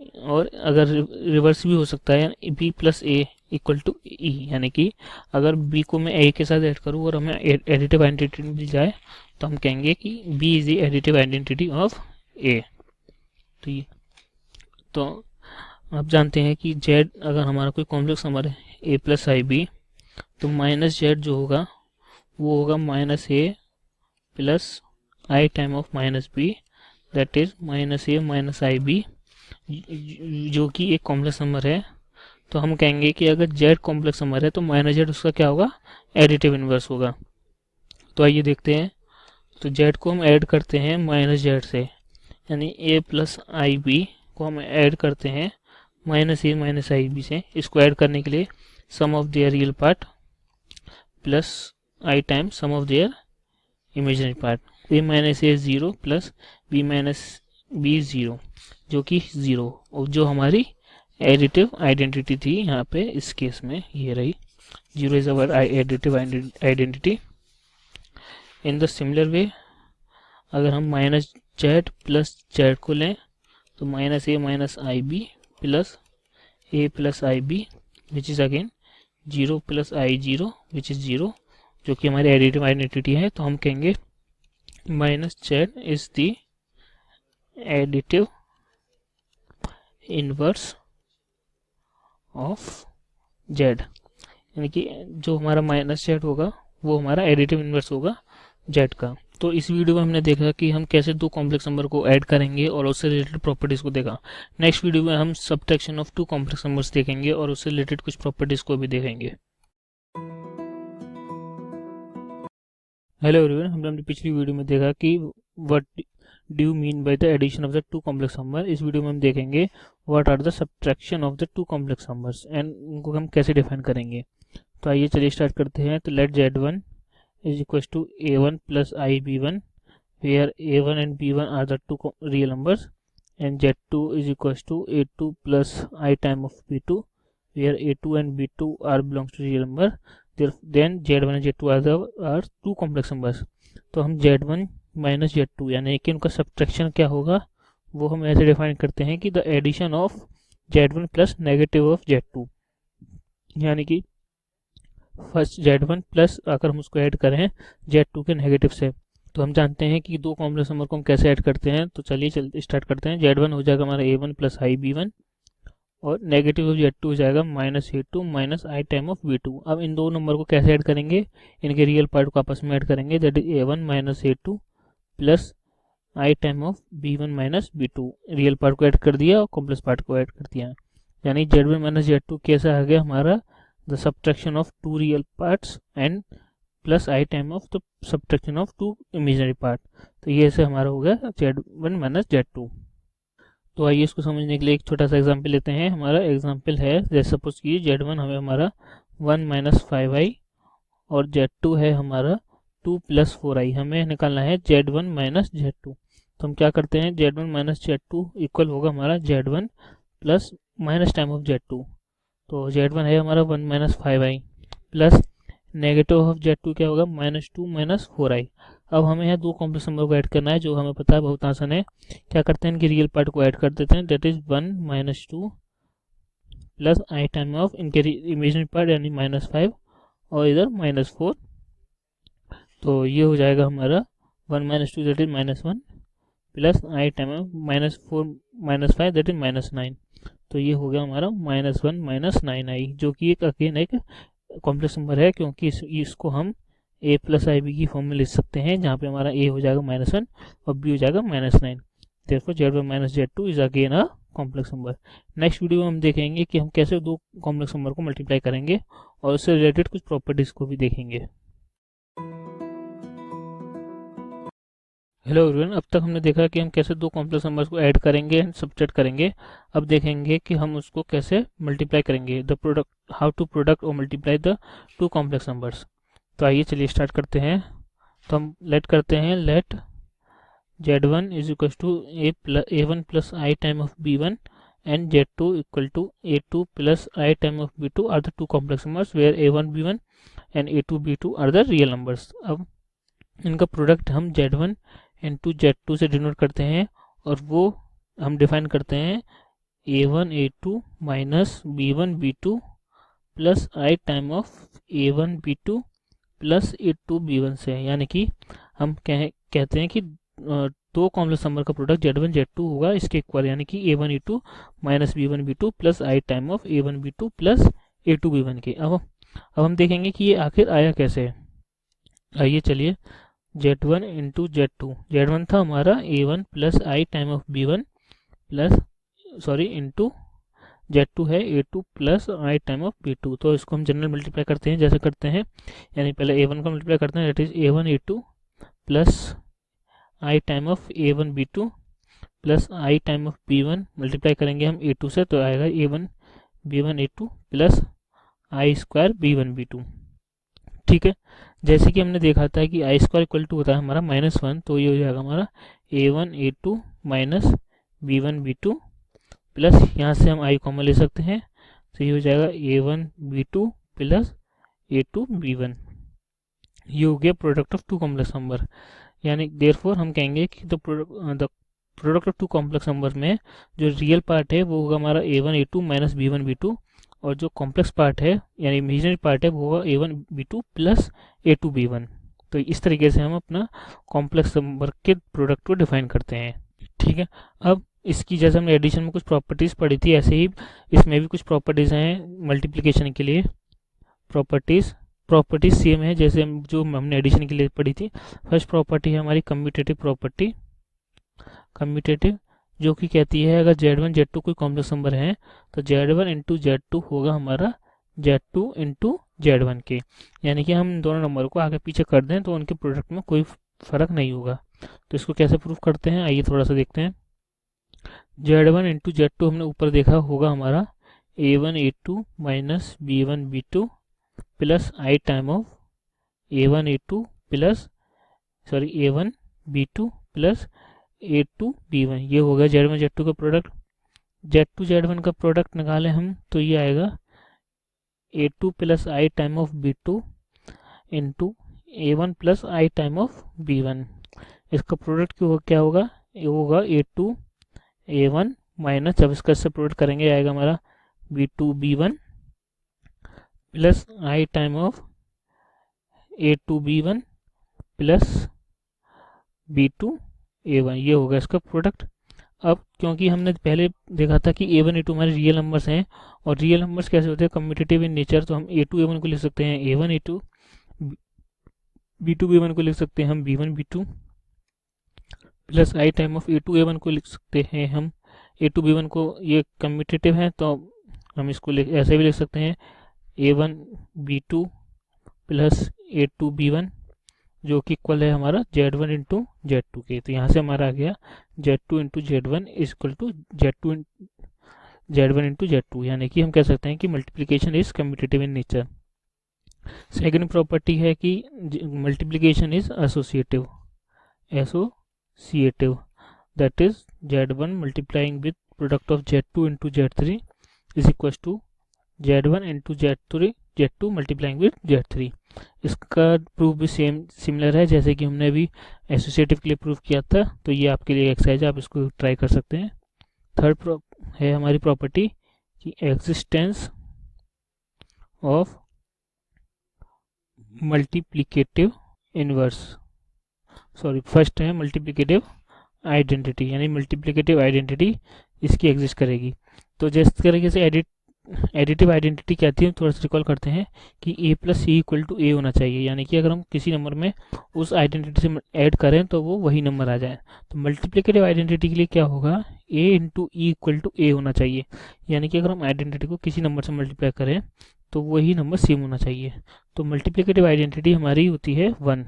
और अगर रिवर्स भी हो सकता है, B plus A equal to E, यानी कि अगर B को मैं A के साथ ऐड करूँ और हमें एडिटिव आइडेंटिटी मिल जाए तो हम कहेंगे कि B is the additive identity of A। तो आप जानते हैं कि Z अगर हमारा कोई कॉम्प्लेक्स नंबर है A प्लस आई बी, तो माइनस Z जो होगा वो होगा minus A plus i time of minus B, that is minus A minus i b, जो कि एक कॉम्प्लेक्स नंबर है। तो हम कहेंगे कि अगर Z कॉम्प्लेक्स नंबर है तो माइनस Z उसका क्या होगा, एडिटिव इनवर्स होगा। तो आइए देखते हैं। तो Z को हम ऐड करते हैं माइनस Z से, यानी A प्लस आई बी को हम ऐड करते हैं minus A minus i b से। इसको ऐड करने के लिए sum of their real part plus i time sum of their imaginary part. A minus A 0 plus B minus B 0, जो कि 0, और जो हमारी एडिटिव आइडेंटिटी थी यहाँ पे इस केस में ये रही, 0 is our additive identity. In the similar way अगर हम माइनस Z प्लस Z को लें तो minus A minus i b plus a plus i b which is again 0 plus i zero which is 0, जो कि हमारी एडिटिव आइडेंटिटी है। तो हम कहेंगे minus Z is the additive inverse of Z, यानी कि जो हमारा माइनस जेड होगा वो हमारा एडिटिव इनवर्स होगा जेड का। तो इस वीडियो में हमने देखा कि हम कैसे दो कॉम्प्लेक्स नंबर को ऐड करेंगे और उससे रिलेटेड प्रॉपर्टीज़ को देखा। नेक्स्ट वीडियो में हम subtraction of two complex numbers देखेंगे और उससे रिलेटेड कुछ प्रॉपर्टीज़ को भी देखेंगे। हेलो एवरीवन, हमने अपनी पिछली वीडियो में देखा कि what do you mean by the addition of the two complex number. इस वीडियो में हम देखेंगे what are the subtraction of the two complex numbers and उनको हम कैसे डिफाइन करेंगे। तो आइए चलिए स्टार्ट करते हैं। तो late Z1 is equals to A1 plus IB1 where A1 and B1 are the two real numbers, and Z2 is equals to A2 plus I time of B2 where A2 and B2 are belongs to real number. Then Z1 and Z2 are two complex numbers. तो हम Z1 minus Z2 यानी कि उनका subtraction क्या होगा वो हम ऐसे डिफाइन करते हैं कि the addition of Z1 plus negative of Z2, यानी कि फर्स्ट Z1 प्लस अगर हम उसको ऐड करें Z2 के नेगेटिव से। तो हम जानते हैं कि दो कॉम्प्लेक्स नंबर को हम कैसे ऐड करते हैं। तो चलिए स्टार्ट करते हैं। Z1 हो जाएगा हमारा A1 प्लस आई B1 और नेगेटिव ऑफ Z2 हो जाएगा minus A2 minus i time of B2। अब इन दो नंबर को कैसे ऐड करेंगे, इनके रियल पार्ट को आपस में ऐड करेंगे, that is A1 minus A2 plus i time of B1 minus B2। Real part को ऐड कर दिया और कॉम्प्लेक्स पार्ट को ऐड कर दिया, यानी Z1 माइनस Z2 कैसा आ गया हमारा the subtraction of two real parts and plus I time of the subtraction of two imaginary part। तो ये ऐसे हमारा हो गया Z1 माइनस Z2। तो आइए इसको समझने के लिए एक छोटा सा एग्जांपल लेते हैं। हमारा एग्जांपल है जैसे सपोज कि Z1 हमें हमारा 1 माइनस 5i और Z2 है हमारा 2 प्लस 4i। हमें निकालना है Z1 माइनस Z2। तो हम क्या करते हैं, Z1 माइनस Z2 इक्वल होगा हमारा Z1 plus minus time of Z2। तो Z1 है हमारा 1 minus 5i plus negative of Z2 क्या होगा माइनस 2 माइनस 4i। अब हमें यहाँ दो कॉम्प्लेक्स नंबर को ऐड करना है, जो हमें पता है बहुत आसान है। क्या करते हैं, इनके रियल पार्ट को ऐड कर देते हैं, that is 1 minus 2 plus i time of इनके इमेजिनरी पार्ट यानी माइनस 5 और इधर माइनस 4। तो ये हो जाएगा हमारा 1 minus 2 that is minus 1 plus i time of minus 4 minus 5 that is minus 9। तो ये हो गया हमारा माइनस 1 माइनस 9i, जो कि एक अगेन एक कॉम्प्लेक्स नंबर है, क्योंकि इसको हम a प्लस आई बी की फॉर्म में लिख सकते हैं, जहाँ पे हमारा a हो जाएगा माइनस 1 और b हो जाएगा minus 9। Therefore Z1 minus Z2 is again a complex number. Next video में हम देखेंगे कि हम कैसे दो कॉम्प्लेक्स नंबर को मल्टीप्लाई करेंगे और उससे रिलेटेड कुछ प्रॉपर्टीज़ को भी देखेंगे। हेलो एवरीवन, अब तक हमने देखा कि हम कैसे दो कॉम्प्लेक्स नंबर्स को ऐड करेंगे एंड सब्ट्रैक्ट करेंगे। अब देखेंगे कि हम उसको कैसे मल्टीप्लाई करेंगे, the product, how to product और multiply the two complex numbers. तो आइए चलिए स्टार्ट करते हैं। तो हम लेट करते हैं, let Z1 is equal to A1 plus i time of B1 and Z2 equal to A2 plus i time of B2 are the two complex numbers where A1 B1 and A2 B2 are the real numbers. अब इनका product हम Z1 into Z2 से denote करते हैं और वो हम define करते हैं A1 A2 minus B1 B2 plus i time of A1 B2 plus A2 B1 से, यानी कि हम कहते हैं कि दो कॉम्प्लेक्स नंबर का प्रोडक्ट Z1 Z2 होगा इसके इक्वल, यानी कि A1 A2 minus B1 B2 plus i time of A1 B2 plus A2 B1 के। अब हम देखेंगे कि ये आखिर आया कैसे है। आइए चलिए, Z1 इंटू Z2, Z1 था हमारा A1 plus i time of B1 plus sorry into Z2 है A2 plus i time of B2। तो इसको हम जनरल मल्टीप्लाई करते हैं, जैसे करते हैं, यानी पहले A1 को मल्टीप्लाई करते हैं, that is A1 A2 plus i time of A1 B2 plus i time of B1 multiply करेंगे हम A2 से, तो आएगा A1 B1 A2 प्लस आई स्क्वायर B1 B2। ठीक है, जैसे कि हमने देखा था कि आई स्क्वायर इक्वल टू होता है हमारा -1, तो ये हो जाएगा हमारा A1 A2 minus B1 B2 plus यहाँ से हम आई कॉमन ले सकते हैं, तो ये हो जाएगा A1 B2 plus A2 B1। ये हो गया product of two complex number, यानी देयरफॉर हम कहेंगे कि the product of two complex number में जो रियल पार्ट है वो होगा हमारा a1 a2 minus b1 b2, और जो कॉम्प्लेक्स पार्ट है यानी इमेजिनरी पार्ट है वो होगा a1 b2 plus a2 b1। तो इस तरीके से हम अपना कॉम्प्लेक्स नंबर के प्रोडक्ट को डिफाइन करते हैं। ठीक है, अब इसकी जैसे हमने एडिशन में कुछ प्रॉपर्टीज़ पढ़ी थी, ऐसे ही इसमें भी कुछ प्रॉपर्टीज़ हैं मल्टीप्लिकेशन के लिए। प्रॉपर्टीज सेम है जैसे जो हमने एडिशन के लिए पढ़ी थी। फर्स्ट प्रॉपर्टी है हमारी कम्यूटेटिव प्रॉपर्टी, कम्यूटेटिव, जो कि कहती है अगर z1 z2 कोई कॉम्प्लेक्स नंबर है तो z1 इंटू z2 होगा हमारा z2 इंटू z1 के, यानी कि हम दोनों नंबर को आगे पीछे कर दें तो उनके प्रोडक्ट में कोई फर्क नहीं होगा। तो इसको कैसे प्रूफ करते हैं, आइए थोड़ा सा देखते हैं। z1 इंटू z2 हमने ऊपर देखा होगा हमारा a1 a2 minus b1 b2 plus i time of a1 a2 plus a1 b2 plus a2 b1, ये हो गया z1 z2 का प्रोडक्ट। z2 z1 का प्रोडक्ट निकालें हम तो ये आएगा a2 plus i time of b2 into a1 plus i time of b1। इसका प्रोडक्ट क्या होगा, ये होगा a2 a1 माइनस, जब इसका इससे प्रोडक्ट करेंगे आएगा हमारा b2 b1 plus i time of a2 b1 plus b2 a1, ये होगा इसका प्रोडक्ट। अब क्योंकि हमने पहले देखा था कि a1 a2 हमारे रियल नंबर्स हैं, और रियल नंबर्स कैसे होते हैं, कम्यूटेटिव इन नेचर, तो हम a2 a1 को लिख सकते हैं a1 a2, b2 b1 को लिख सकते हैं हम b1 b2 plus i time of a2 a1 को लिख सकते हैं हम a2 b1 को, ये कम्यूटेटिव है तो हम इसको ऐसे भी लिख सकते हैं a1 b2 plus a2 b1, जो कि इक्वल है हमारा z1 इंटू z2 के। तो यहाँ से हमारा आ गया z2 into z1 is equal to z1 into z2, यानी कि हम कह सकते हैं कि multiplication is commutative in nature. Second property है कि multiplication is associative, that is z1 multiplying with product of z2 into z3 is equal to z1 into z2 multiplying with z3। इसका प्रूफ भी सिमिलर है जैसे कि हमने अभी associative के लिए प्रूफ किया था, तो ये आपके लिए एक्सरसाइज है, आप इसको ट्राई कर सकते हैं। थर्ड है हमारी प्रॉपर्टी कि existence of multiplicative inverse, first है मल्टीप्लिकेटिव आइडेंटिटी, यानी मल्टीप्लिकेटिव आइडेंटिटी इसकी एग्जिस्ट करेगी। तो जिस तरीके से एडिटिव आइडेंटिटी कहती है, थोड़ा सा रिकॉल करते हैं कि a plus c equal to a होना चाहिए, यानी कि अगर हम किसी नंबर में उस आइडेंटिटी से ऐड करें तो वो वही नंबर आ जाए। तो मल्टीप्लिकेटिव आइडेंटिटी के लिए क्या होगा, a into e equal to a होना चाहिए, यानी कि अगर हम आइडेंटिटी को किसी नंबर से मल्टीप्लाई करें तो वही नंबर सेम होना चाहिए। तो मल्टीप्लिकेटिव आइडेंटिटी हमारी होती है 1,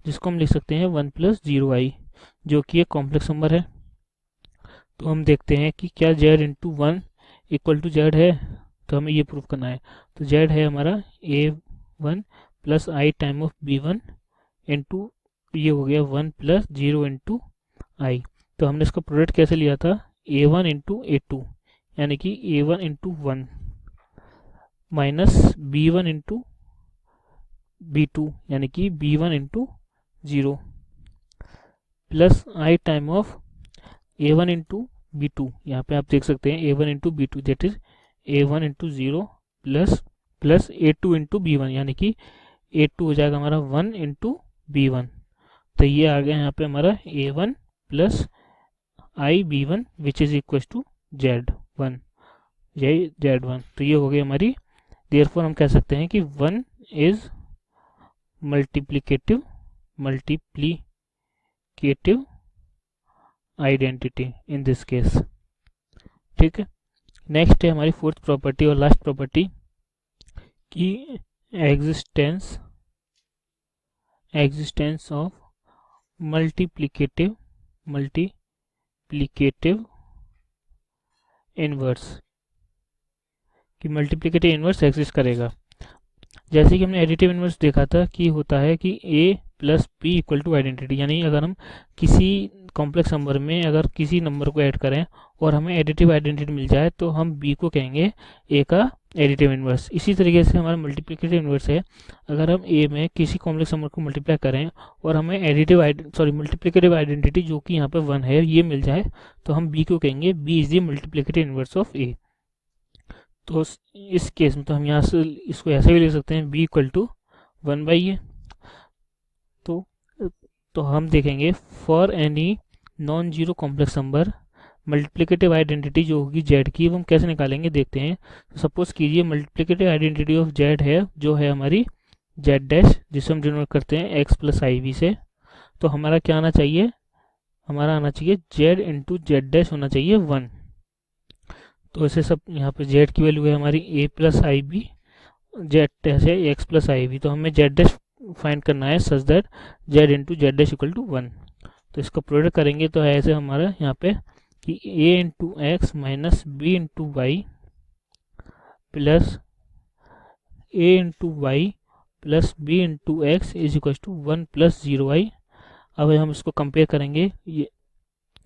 जिसको हम लिख सकते हैं 1 प्लस 0i, जो कि एक कॉम्प्लेक्स नंबर है। तो हम देखते हैं कि क्या z into 1 equal to z है, तो हमें ये प्रूफ करना है। तो जेड है हमारा a1 plus i time of b1 into ये हो गया 1 प्लस 0 इंटू आई। तो हमने इसका प्रोडक्ट कैसे लिया था, a1 इंटू a2, यानी कि a1 into 1 minus b1 into b2, यानी कि b1 into 0 plus i time of a1 into b2, यहाँ पे आप देख सकते हैं a1 into b2 that is a1 into 0 plus a2 into b1, यानी कि a2 हो जाएगा हमारा 1 इंटू b1। तो ये आ गया यहाँ पे हमारा a1 plus i b1 which is equal to z1, ये z1। तो ये हो गई हमारी, देयरफॉर हम कह सकते हैं कि 1 is multiplicative identity in this case. ठीक है, नेक्स्ट है हमारी फोर्थ प्रॉपर्टी और लास्ट प्रॉपर्टी की एग्जिस्टेंस ऑफ मल्टीप्लिकेटिव इनवर्स, कि मल्टीप्लिकेटिव इनवर्स एग्जिस्ट करेगा। जैसे कि हमने एडिटिव इनवर्स देखा था कि होता है कि a plus b equal to identity, यानी अगर हम किसी कॉम्प्लेक्स नंबर में अगर किसी नंबर को ऐड करें और हमें एडिटिव आइडेंटिटी मिल जाए तो हम b को कहेंगे a का एडिटिव इन्वर्स। इसी तरीके से हमारा मल्टीप्लिकेटिव इन्वर्स है, अगर हम ए में किसी कॉम्प्लेक्स नंबर को मल्टीप्लाई करें और हमें मल्टीप्लिकेटिव आइडेंटिटी जो कि यहाँ पे 1 है ये मिल जाए, तो हम बी को कहेंगे b is the multiplicative inverse of a. तो इस केस में तो हम यहाँ से इसको ऐसे भी लिख सकते हैं, बी इक्वल टू 1/a। तो हम देखेंगे for any non zero complex number multiplicative identity जो होगी जेड की, वो हम कैसे निकालेंगे देखते हैं। तो सपोज कीजिए मल्टीप्लिकेटिव आइडेंटिटी ऑफ जेड है जो है हमारी जेड डैश, जिसे हम डिनोट करते हैं एक्स प्लस आई वी से। तो हमारा क्या आना चाहिए, हमारा आना चाहिए जेड इंटू जेड डैश होना चाहिए 1। तो ऐसे सब यहाँ पे जेड की वैल्यू है हमारी a plus i b, z dash है एक्स प्लस आई वी। तो हमें जेड डैश फाइंड करना है such that z into z dash equal to 1। तो इसका प्रोडक्ट करेंगे तो ऐसे हमारा यहाँ पे कि a into x minus b into y plus a into y plus b into x is equal to 1 plus 0i। अब हम इसको कंपेयर करेंगे,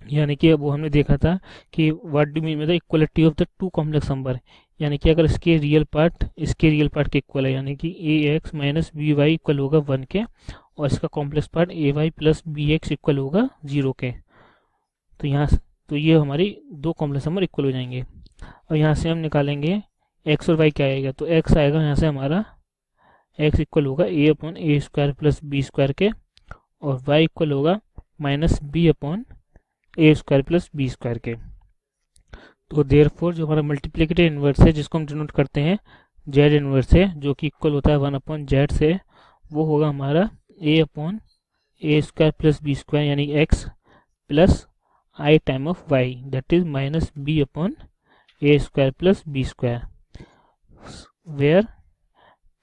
यानी कि वो हमने देखा था कि व्हाट डू मीन में the equality of the two complex number, यानी कि अगर इसके रियल पार्ट के इक्वल है, यानी कि a x minus b y equal होगा 1 के, और इसका complex part a y plus b x equal होगा 0 के। तो ये हमारी दो कॉम्प्लेक्स नंबर इक्वल हो जाएंगे। और यहाँ से हम निकालेंगे एक्स और वाई क्या आएगा, तो एक्स आएगा यहाँ से हमारा एक्स इक्वल होगा ए upon a square plus b square के, और वाई इक्वल होगा minus b upon a square plus b square के। तो देयरफॉर जो हमारा मल्टीप्लिकेटिव इन्वर्स है जिसको हम डिनोट करते हैं जेड इन्वर्स से, जो कि इक्वल होता है 1 अपॉन जेड से, वो होगा हमारा a upon a square plus b square यानी x plus i time of y that is minus b upon a square plus b square, where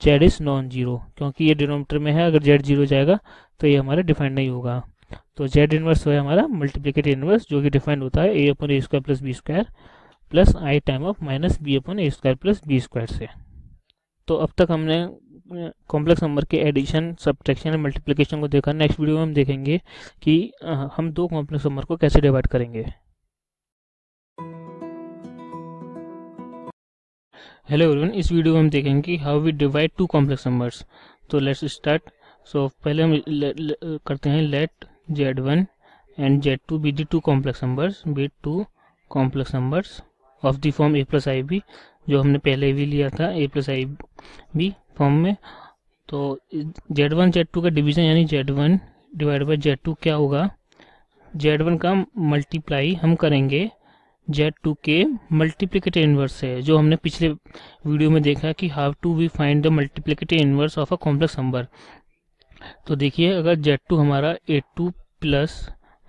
z is non zero, क्योंकि ये denominator में है, अगर जेड जीरो जाएगा तो ये हमारा डिफाइंड नहीं होगा। तो जेड इनवर्स है हमारा मल्टीप्लिकेटिव इनवर्स जो कि डिफाइंड होता है a upon a square plus b square plus i time of minus b upon a square plus b square से। तो अब तक हमने कॉम्प्लेक्स नंबर के एडिशन, सब्ट्रैक्शन और मल्टीप्लिकेशन को देखा। नेक्स्ट वीडियो में हम देखेंगे कि हम दो कॉम्प्लेक्स नंबर को कैसे डिवाइड करेंगे। हेलो एवरीवन, इस वीडियो में हम देखेंगे कि how we divide two complex numbers. तो लेट्स स्टार्ट। सो पहले हम करते हैं let z1 and z2 be the two complex numbers, be two complex numbers of the form a plus i b, जो हमने पहले भी लिया था a plus i b form में। तो z1 z2 का डिवीजन यानी z1 डिवाइड बाई z2 क्या होगा, z1 का मल्टीप्लाई हम करेंगे z2 के मल्टीप्लिकेटिव इनवर्स से, जो हमने पिछले वीडियो में देखा कि how to we find the multiplicative inverse of a complex number. तो देखिए अगर z2 हमारा a2 plus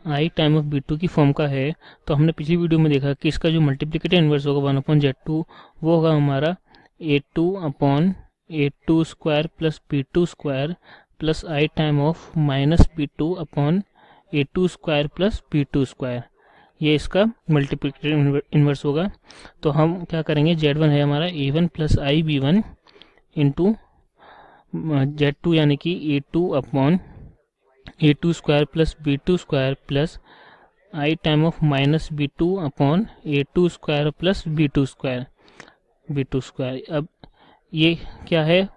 i time of b2 की फॉर्म का है, तो हमने पिछली वीडियो में देखा कि इसका जो मल्टीप्लिकेटिव इनवर्स होगा 1 अपॉन z2 वो होगा हमारा a2 upon a2 square plus b2 square plus i time of minus b2 upon a2 square plus b2 square, ये इसका मल्टीप्लिकेटिव इनवर्स होगा। तो हम क्या करेंगे, z1 है हमारा a1 plus i b1 into z2 यानी कि a2 upon a2 square plus b2 square plus i time of minus b2 upon a2 square plus b2 square. अब ये क्या है,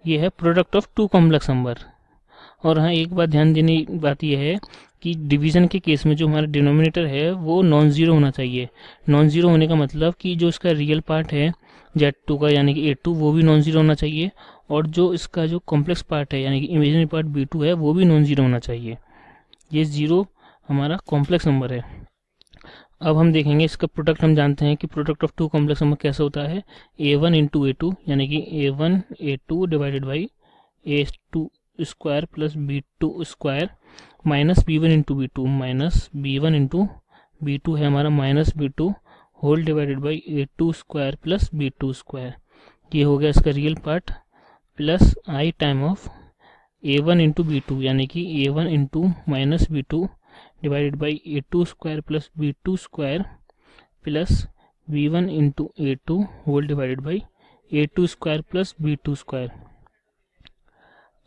ये है product of two complex number. और हाँ, एक बात ध्यान देने की बात यह है कि डिवीज़न के केस में जो हमारा डिनोमिनेटर है वो नॉन ज़ीरो होना चाहिए। नॉन ज़ीरो होने का मतलब कि जो इसका रियल पार्ट है z2 का यानी कि a2 वो भी नॉन ज़ीरो होना चाहिए, और जो इसका जो कॉम्प्लेक्स पार्ट है यानी कि इमेजिनरी पार्ट b2 है वो भी नॉन ज़ीरो होना चाहिए। ये ज़ीरो हमारा कॉम्प्लेक्स नंबर है। अब हम देखेंगे इसका प्रोडक्ट। हम जानते हैं कि product of two complex number कैसा होता है, a1 इंटू a2 यानी कि a1 a2 divided by a2 square plus b2 square minus b1 into b2 minus b1 into b2 है हमारा minus b2 whole divided by a2 square plus b2 square. ये हो गया इसका real part plus i time of a1 into b2 यानी कि a1 into minus b2 divided by a2 square plus b2 square plus b1 into a2 whole divided by a2 square plus b2 square.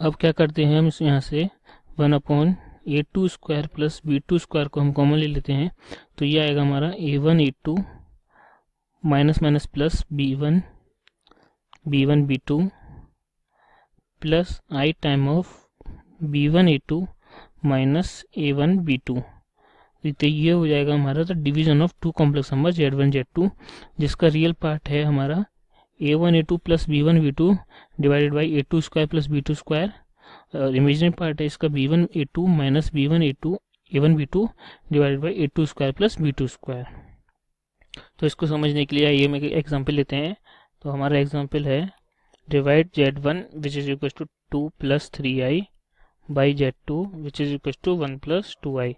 अब क्या करते हैं हम यहाँ से 1 upon a2 square plus b2 square को हम कॉमन ले लेते हैं, तो ये आएगा हमारा a1 a2 minus minus plus b1 b1 b2 plus i time of b1 a2 minus a1 b2। तो ये हो जाएगा हमारा the division of two complex number z1 z2, जिसका रियल पार्ट है हमारा a1 a2 plus b1 b2 divided by a2 square plus b2 square, और imaginary part है इसका b1 a2 minus b1 a2 a1 b2 divided by a2 square plus b2 square. तो इसको समझने के लिए आइए हम एक एग्जांपल लेते हैं। तो हमारा एग्जांपल है divide z1 which is equal to 2 plus 3i by z2 which is equal to 1 plus 2i,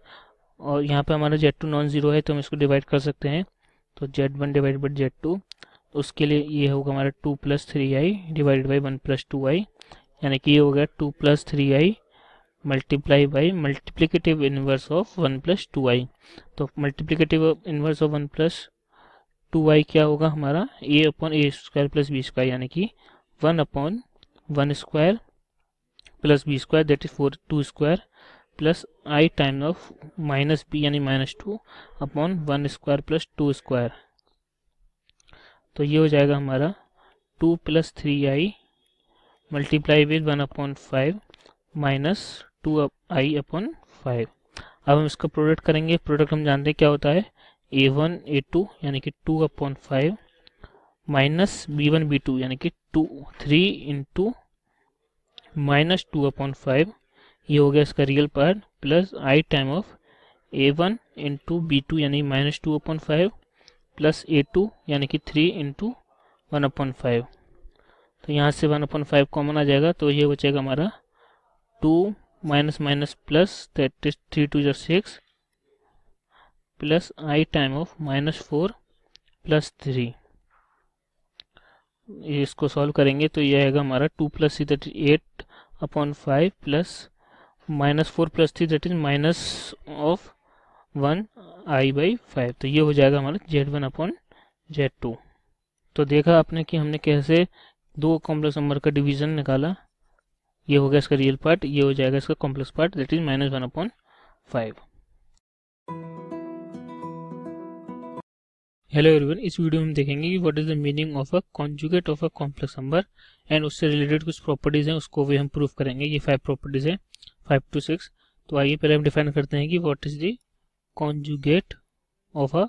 और यहाँ पे हमारा z2 नॉन ज़ीरो है तो हम इसको डिवाइड कर सकते हैं। तो z1 डिवाइड बाई z2, उसके लिए ये होगा हमारा 2 plus 3i divided by 1 plus 2i, यानी कि ये हो गया 2 plus 3i multiply by multiplicative inverse of 1 plus 2i। तो multiplicative inverse of 1 plus 2i क्या होगा हमारा a upon a square plus b square, यानी कि 1 upon 1 square plus b square that is 4 2 square plus i time of minus b यानी minus 2 upon 1 square plus 2 square. तो ये हो जाएगा हमारा 2 plus 3i multiply with 1 upon 5 minus 2i upon 5। अब हम इसका प्रोडक्ट करेंगे। प्रोडक्ट हम जानते हैं क्या होता है, a1 a2 यानी कि 2 अपॉन 5 माइनस b1 b2 यानी कि 3 इंटू माइनस 2 अपॉन 5, ये हो गया इसका real part, plus i time of a1 into b2 यानी माइनस 2 अपॉन 5 प्लस a2 यानी कि 3 इंटू 1 अपॉन 5। तो यहाँ से 1 अपॉन 5 कॉमन आ जाएगा, तो ये बचेगा हमारा 2 minus minus plus that is 3 2 6 plus i time of minus 4 plus 3। इसको सॉल्व करेंगे तो ये आएगा हमारा 2 plus 3 that is 8 upon 5 plus minus 4 plus 3 that is minus of 1 i by 5। तो ये हो जाएगा हमारा z1 अपॉन z2। तो देखा आपने कि हमने कैसे दो कॉम्प्लेक्स नंबर का डिवीजन निकाला। ये हो गया इसका रियल पार्ट, ये हो जाएगा इसका complex part that is minus 1 upon 5। Hello everyone, इस वीडियो में हम देखेंगे कि what is the meaning of a conjugate of a complex number and उससे रिलेटेड कुछ प्रॉपर्टीज हैं, उसको भी हम प्रूव करेंगे। ये 5 प्रॉपर्टीज हैं, 5 to 6। तो आइए पहले हम डिफाइन करते हैं कि what is the conjugate of a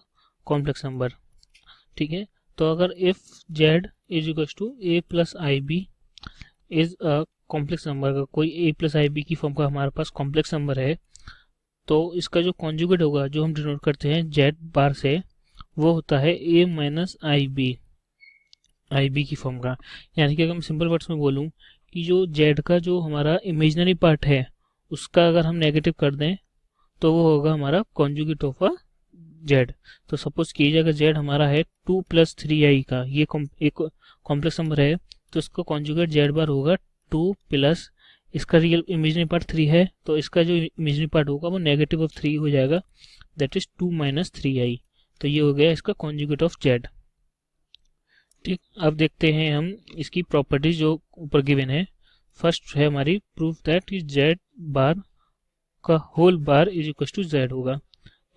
complex number. ठीक है, तो अगर if z is equal to a plus i b is a complex number, का कोई a प्लस आई बी की फॉर्म का हमारे पास कॉम्प्लेक्स नंबर है, तो इसका जो कॉन्जुगेट होगा, जो हम डिनोट करते हैं z बार से, वो होता है a माइनस आई बी की फॉर्म का। यानी कि अगर मैं सिंपल वर्ड्स में बोलूँ कि जो z का जो हमारा इमेजिनरी पार्ट है उसका अगर हम नेगेटिव कर दें तो वो होगा हमारा कॉन्जुगेट ऑफ अ z। तो सपोज कीजिए अगर z हमारा है 2 प्लस 3i का, ये एक कॉम्प्लेक्स नंबर है, तो इसका कॉन्जुगेट z बार होगा 2 प्लस, इसका रियल इमेजिनरी पार्ट 3 है तो इसका जो इमेजिनरी पार्ट होगा वो नेगेटिव ऑफ 3 हो जाएगा, दैट इज 2 माइनस 3i। तो ये हो गया इसका कॉन्जुगेट ऑफ z। ठीक, अब देखते हैं हम इसकी प्रॉपर्टीज जो ऊपर गिवन है। फर्स्ट है हमारी प्रूफ दैट z बार का whole bar is equal to z होगा।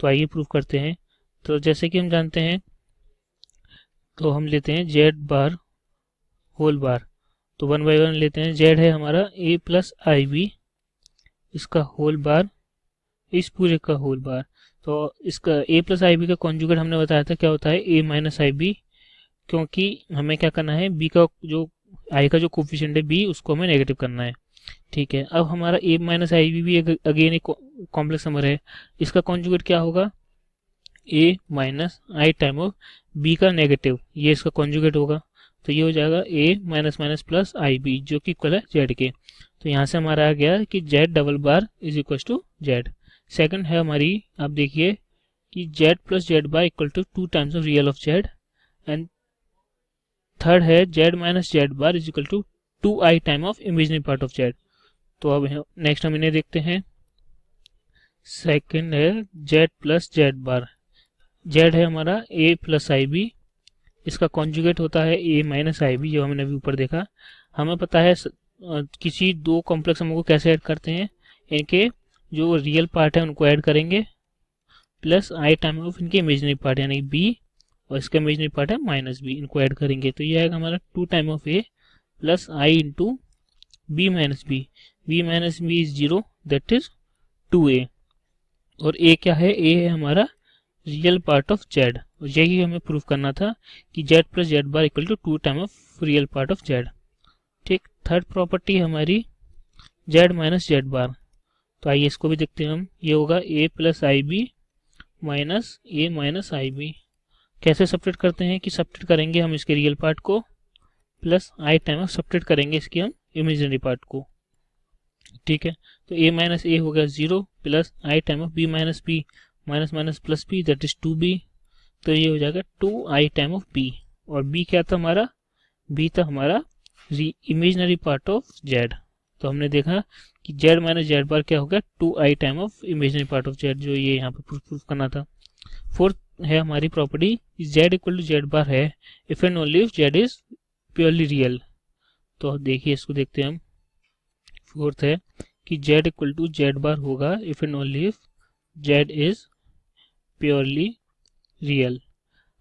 तो आइए प्रूफ करते हैं। तो जैसे कि हम जानते हैं, तो हम लेते हैं z बार होल बार, तो 1 बाई 1 लेते हैं। z है हमारा a प्लस आई बी, इसका होल बार, इस पूरे का होल बार। तो इसका a प्लस आई बी का कॉन्जुगेट हमने बताया था क्या होता है, a माइनस आई बी, क्योंकि हमें क्या करना है, b का जो i का जो कोफिशिएंट है b, उसको हमें नेगेटिव करना है। ठीक है, अब हमारा a माइनस आई बी भी अगेन एक कॉम्प्लेक्स नंबर है, इसका कॉन्जुगेट क्या होगा, a minus i time of b का नेगेटिव, ये इसका कॉन्जुगेट होगा। तो ये हो जाएगा a minus minus plus i b, जो कि इक्वल है z के। तो यहाँ से हमारा आ गया कि z double bar is equal to z। Second है हमारी, आप देखिए कि z plus z bar equal to 2 times of real of z, and third है z minus z bar is equal to 2i time of imaginary part of z। तो अब next हम इन्हें देखते हैं। सेकंड है z प्लस z बार, z है हमारा a प्लस आई बी, इसका कॉन्जुगेट होता है a माइनस आई बी, जो हमने अभी ऊपर देखा। हमें पता है किसी दो कॉम्प्लेक्स नंबर को कैसे ऐड करते हैं, इनके जो रियल पार्ट है उनको ऐड करेंगे, प्लस i टाइम ऑफ इनके इमेजिनरी पार्ट यानी b और इसका इमेजनरी पार्ट है माइनस बी, इनको ऐड करेंगे तो ये आएगा हमारा 2 time of a plus i into b minus b, b minus b is 0 that is 2a, और a क्या है, a है हमारा रियल पार्ट ऑफ z, और यही हमें प्रूव करना था कि z plus z bar equal to 2 time of real part of z। ठीक, थर्ड प्रॉपर्टी हमारी z माइनस जेड बार, तो आइए इसको भी देखते हैं हम। ये होगा a plus i b minus a minus i b. कैसे सब्ट्रैक्ट करते हैं कि सब्ट्रैक्ट करेंगे हम इसके रियल पार्ट को plus i time of subtract करेंगे इसके हम इमेजिनरी पार्ट को। ठीक है, तो a माइनस ए हो गया 0 plus i time of b minus b minus minus plus b that is 2b, तो ये हो जाएगा 2i टाइम ऑफ b, और b क्या था हमारा, b था हमारा इमेजिनरी पार्ट ऑफ z। तो हमने देखा कि z माइनस जेड बार क्या हो गया 2i time of imaginary part of z, जो ये यहाँ पे प्रूफ करना था। फोर्थ है हमारी property z equal to z bar है if and only if z is purely real. तो देखिए इसको देखते हैं हम। फोर्थ है कि z equal to z bar होगा if and only if z is purely real.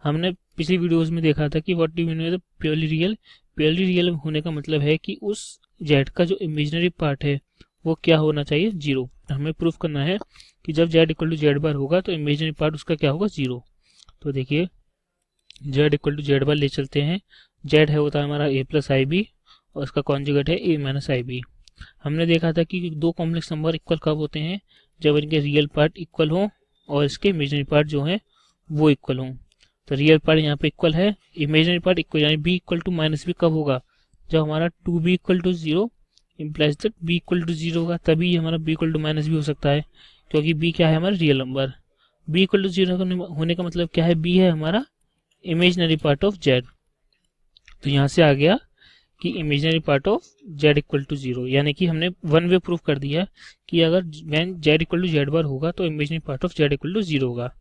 हमने पिछली वीडियोस में देखा था कि what do you mean bye purely real. Purely real होने का मतलब है कि उस z का जो इमेजिनरी पार्ट है वो क्या होना चाहिए, 0। हमें प्रूफ करना है कि जब z equal to z bar होगा तो इमेजिनरी पार्ट उसका क्या होगा, 0। तो देखिए z इक्वल टू जेड बार ले चलते हैं, z है होता है हमारा a प्लस आई बी और इसका कॉन्जुगेट है a माइनस आई बी। हमने देखा था कि दो कॉम्प्लेक्स नंबर इक्वल कब होते हैं, जब इनके रियल पार्ट इक्वल हो और इसके इमेजिनरी पार्ट जो है वो इक्वल हो। तो रियल पार्ट यहाँ पे इक्वल है, इमेजिनरी पार्ट इक्वल, यानी b equal to minus b कब होगा, जब हमारा 2b equal to 0 implies that b equal to 0 होगा, तभी हमारा b equal to minus b हो सकता है, क्योंकि b क्या है हमारा real number. b equal to 0 होने का मतलब क्या है, b है हमारा इमेजिनरी पार्ट ऑफ z। तो यहाँ से आ गया कि imaginary part of z equal to 0, यानी कि हमने वन वे प्रूफ कर दिया कि अगर when z equal to z bar होगा तो imaginary part of z equal to 0 होगा।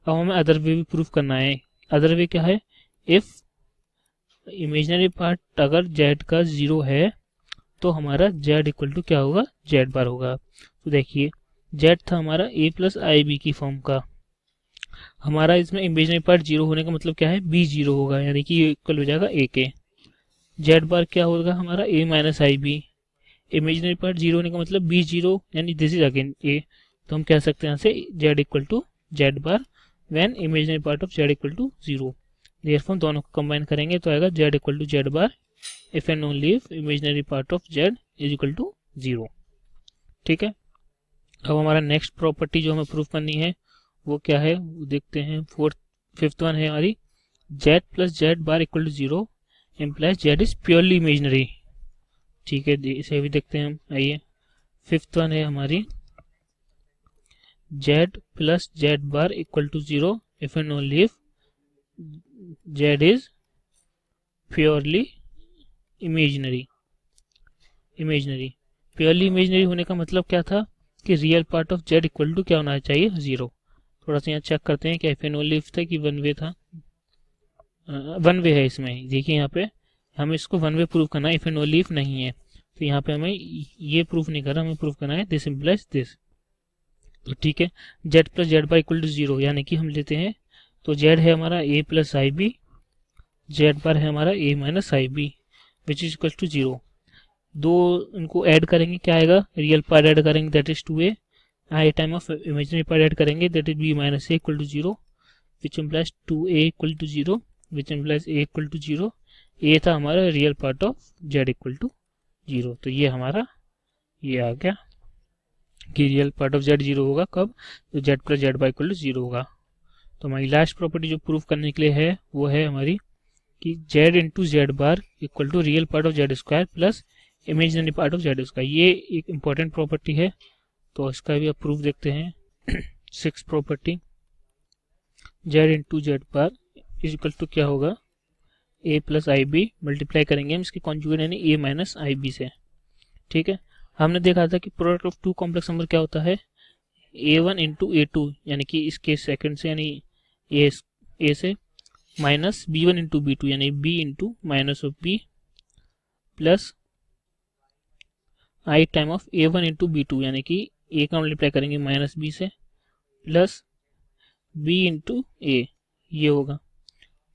अब हमें अदर वे भी प्रूफ करना है। अदर वे क्या है, इफ इमेजिनरी पार्ट अगर z का 0 है तो हमारा z इक्वल टू क्या होगा, जेड बार होगा। तो देखिए z था हमारा a प्लस आई बी की फॉर्म का, हमारा इसमें इमेजिनरी पार्ट 0 होने का मतलब क्या है, b 0 होगा, यानी कि ये इक्वल हो जाएगा a के। जेड बार क्या होगा हमारा a minus i b, imaginary part 0 होने का मतलब b 0, यानी दिस इज अगेन a। तो हम कह सकते हैं यहाँ से z equal to z bar when imaginary part of z equal to 0। Therefore दोनों को कंबाइन करेंगे तो आएगा z equal to z bar if and only if imaginary part of z is equal to 0। ठीक है, अब हमारा नेक्स्ट प्रॉपर्टी जो हमें प्रूफ करनी है वो क्या है, वो देखते हैं। फिफ्थ वन है हमारी z plus z bar equal to 0 implies z is purely imaginary. ठीक है, इसे भी देखते हैं हम। आइए, फिफ्थ वन है हमारी z plus z bar equal to 0 if and only if z is purely imaginary. Purely imaginary होने का मतलब क्या था कि real part of z equal to क्या होना चाहिए, 0। थोड़ा सा यहाँ चेक करते हैं कि इफ एंड ओनली इफ था कि वन वे था, वन वे है इसमें। देखिए यहाँ पे हमें इसको वन वे प्रूव करना है, इफ एंड ओनली इफ नहीं है, तो यहाँ पे हमें ये प्रूफ नहीं करना, हमें प्रूफ करना है दिस इम्प्लाइज दिस। तो ठीक है, z plus z bar equal to 0, यानी कि हम लेते हैं तो z है हमारा a plus i b, z bar है हमारा a minus i b which is equal to 0। दो इनको ऐड करेंगे, क्या आएगा, रियल पार्ट ऐड करेंगे that is 2a, i time of imaginary part add करेंगे that is b minus a equal to 0 which implies 2a equal to 0 which implies a equal to 0। a था हमारा real part of z equal to 0। तो ये हमारा ये आ गया कि real part of z 0 होगा कब, तो z plus z bar equal to 0 होगा। तो हमारी लास्ट प्रॉपर्टी जो प्रूफ करने के लिए है वो है हमारी कि z into z bar equal to real part of z square plus imaginary part of z square. ये एक इम्पॉर्टेंट प्रॉपर्टी है, तो इसका भी आप प्रूफ देखते हैं। Six property, z into z bar is equal to क्या होगा, a plus i b, multiply करेंगे हम इसके कॉन्जुगेट यानी a माइनस आई बी से। ठीक है, हमने देखा था कि product of two complex number क्या होता है, a1 इंटू a2, यानी कि इसके सेकंड से यानी a से माइनस b1 इंटू b2 यानी b into minus of b plus i time of a1 into b2 यानी कि a का मल्टीप्लाई करेंगे माइनस b से प्लस b इंटू a, ये होगा।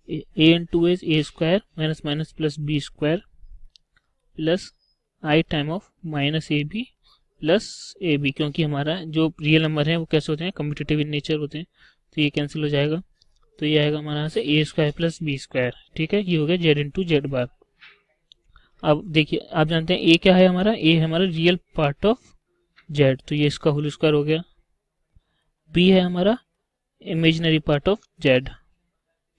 A into is a square minus minus plus b square plus i time of minus a b plus a b, क्योंकि हमारा जो रियल नंबर है वो कैसे होते हैं, कम्यूटेटिव इन नेचर होते हैं, तो ये कैंसिल हो जाएगा। तो ये आएगा हमारा यहाँ से ए स्क्वायर प्लस बी स्क्वायर। ठीक है, ये हो गया जेड इंटू जेड बार। अब देखिए, आप जानते हैं ए क्या है हमारा, ए है हमारा रियल पार्ट ऑफ जेड, तो ये इसका होल स्क्वायर हो गया। बी है हमारा इमेजिनरी पार्ट ऑफ जेड,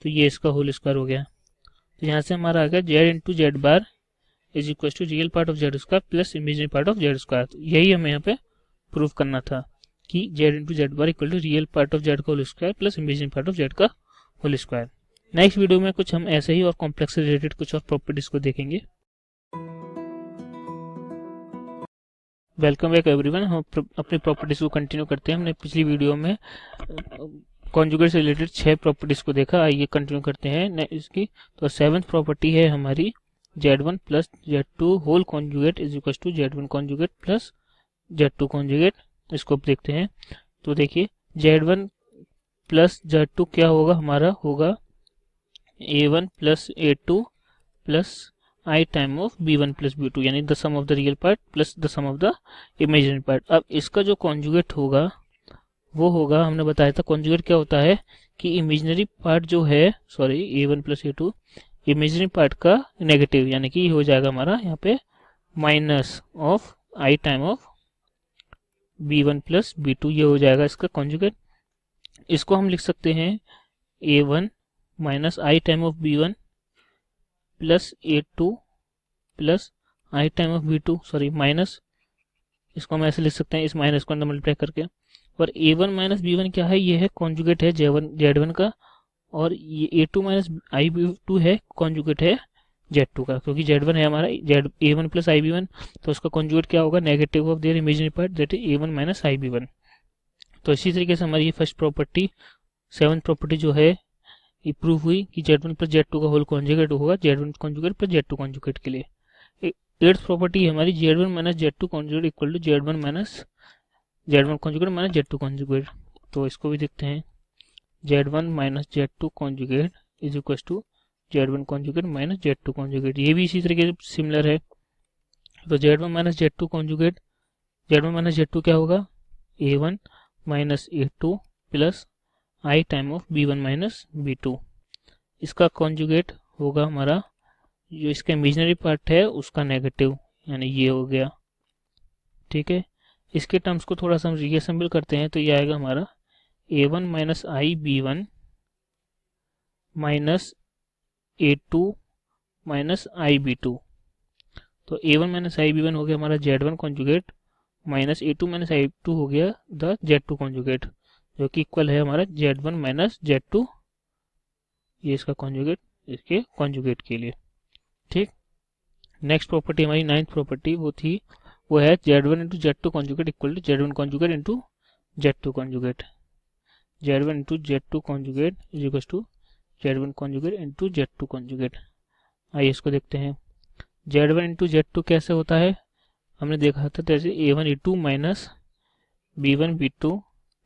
तो ये इसका होल स्क्वायर हो गया। तो यहाँ से हमारा आ गया z into z bar is equal to real part of z square plus imaginary part of z square. तो यही हमें यहाँ पे प्रूव करना था कि z into z bar equal to real part of z का whole square plus imaginary part of z का होल स्क्वायर। नेक्स्ट वीडियो में कुछ हम ऐसे ही और कॉम्प्लेक्स से रिलेटेड कुछ और प्रॉपर्टीज को देखेंगे। Welcome back everyone. हम अपनी प्रॉपर्टीज को कंटिन्यू करते हैं। हमने पिछली वीडियो में कॉन्जुगेट से रिलेटेड 6 प्रॉपर्टीज को देखा। आइए कंटिन्यू करते हैं इसकी। तो 7th प्रॉपर्टी है हमारी Z1 plus Z2 whole conjugate is equal to Z1 conjugate plus Z2 conjugate. इसको अब देखते हैं। तो देखिए Z1 प्लस Z2 क्या होगा, हमारा होगा A1 plus A2 plus I time of B1 plus B2, यानी the sum of the real part plus the sum of the imaginary part. अब इसका जो कॉन्जुगेट होगा वो होगा, हमने बताया था कॉन्जुगेट क्या होता है कि इमेजिनरी पार्ट जो है, sorry A1 plus A2 imaginary part का नेगेटिव, यानी कि हो जाएगा हमारा यहाँ पे minus of I time of B1 plus B2, ये हो जाएगा इसका कॉन्जुगेट। इसको हम लिख सकते हैं A1 minus I time of B1 plus A2 plus I time of B2, sorry minus, इसको हम ऐसे लिख सकते हैं इस माइनस को अंदर मल्टीप्लाई करके। और A1 माइनस B1 क्या है, ये है कॉन्जुगेट है Z1 का, और ये A2 माइनस IB2 है कॉन्जुगेट है Z2 का, क्योंकि Z1 है हमारा A1 प्लस IB1, तो उसका कॉन्जुगेट क्या होगा, negative of their imaginary part that is A1 minus IB1। तो इसी तरीके से हमारी ये फर्स्ट प्रॉपर्टी 7th प्रॉपर्टी जो है ये प्रूव हुई कि Z1 प्लस Z2 का होल कॉन्जुगेट होगा Z1 conjugate plus Z2 conjugate के लिए। 8th प्रॉपर्टी हमारी Z1 minus Z2 conjugate equal to Z1 minus Z1 conjugate minus Z2 conjugate. तो इसको भी देखते हैं, Z1 minus Z2 conjugate is equal to Z1 conjugate minus Z2 conjugate. ये भी इसी तरीके से सिमिलर है। तो Z1 minus Z2 conjugate, Z1 minus Z2 क्या होगा, A1 minus A2 plus I time of B1 minus B2। इसका कॉन्जुगेट होगा हमारा जो इसका इमेजिनरी पार्ट है उसका नेगेटिव, यानी ये हो गया। ठीक है, इसके टर्म्स को थोड़ा सा हम रीअसेंबल करते हैं, तो ये आएगा हमारा A1 minus I B1 minus A2 minus I B2। तो A1 माइनस I B1 हो गया हमारा Z1 conjugate minus A2 minus I2 हो गया द Z2 कॉन्जुगेट, जो कि इक्वल है हमारा Z1 माइनस Z2, ये इसका कॉन्जुगेट इसके कॉन्जुगेट के लिए। ठीक, नेक्स्ट प्रॉपर्टी हमारी 9th प्रॉपर्टी वो है Z1 into Z2 conjugate equal to Z1 conjugate into Z2 conjugate. Z1 into Z2 conjugate is equal to Z1 conjugate into Z2 conjugate. आइए इसको देखते हैं। Z1 इंटू Z2 कैसे होता है, हमने देखा था जैसे A1 A2 minus B1 B2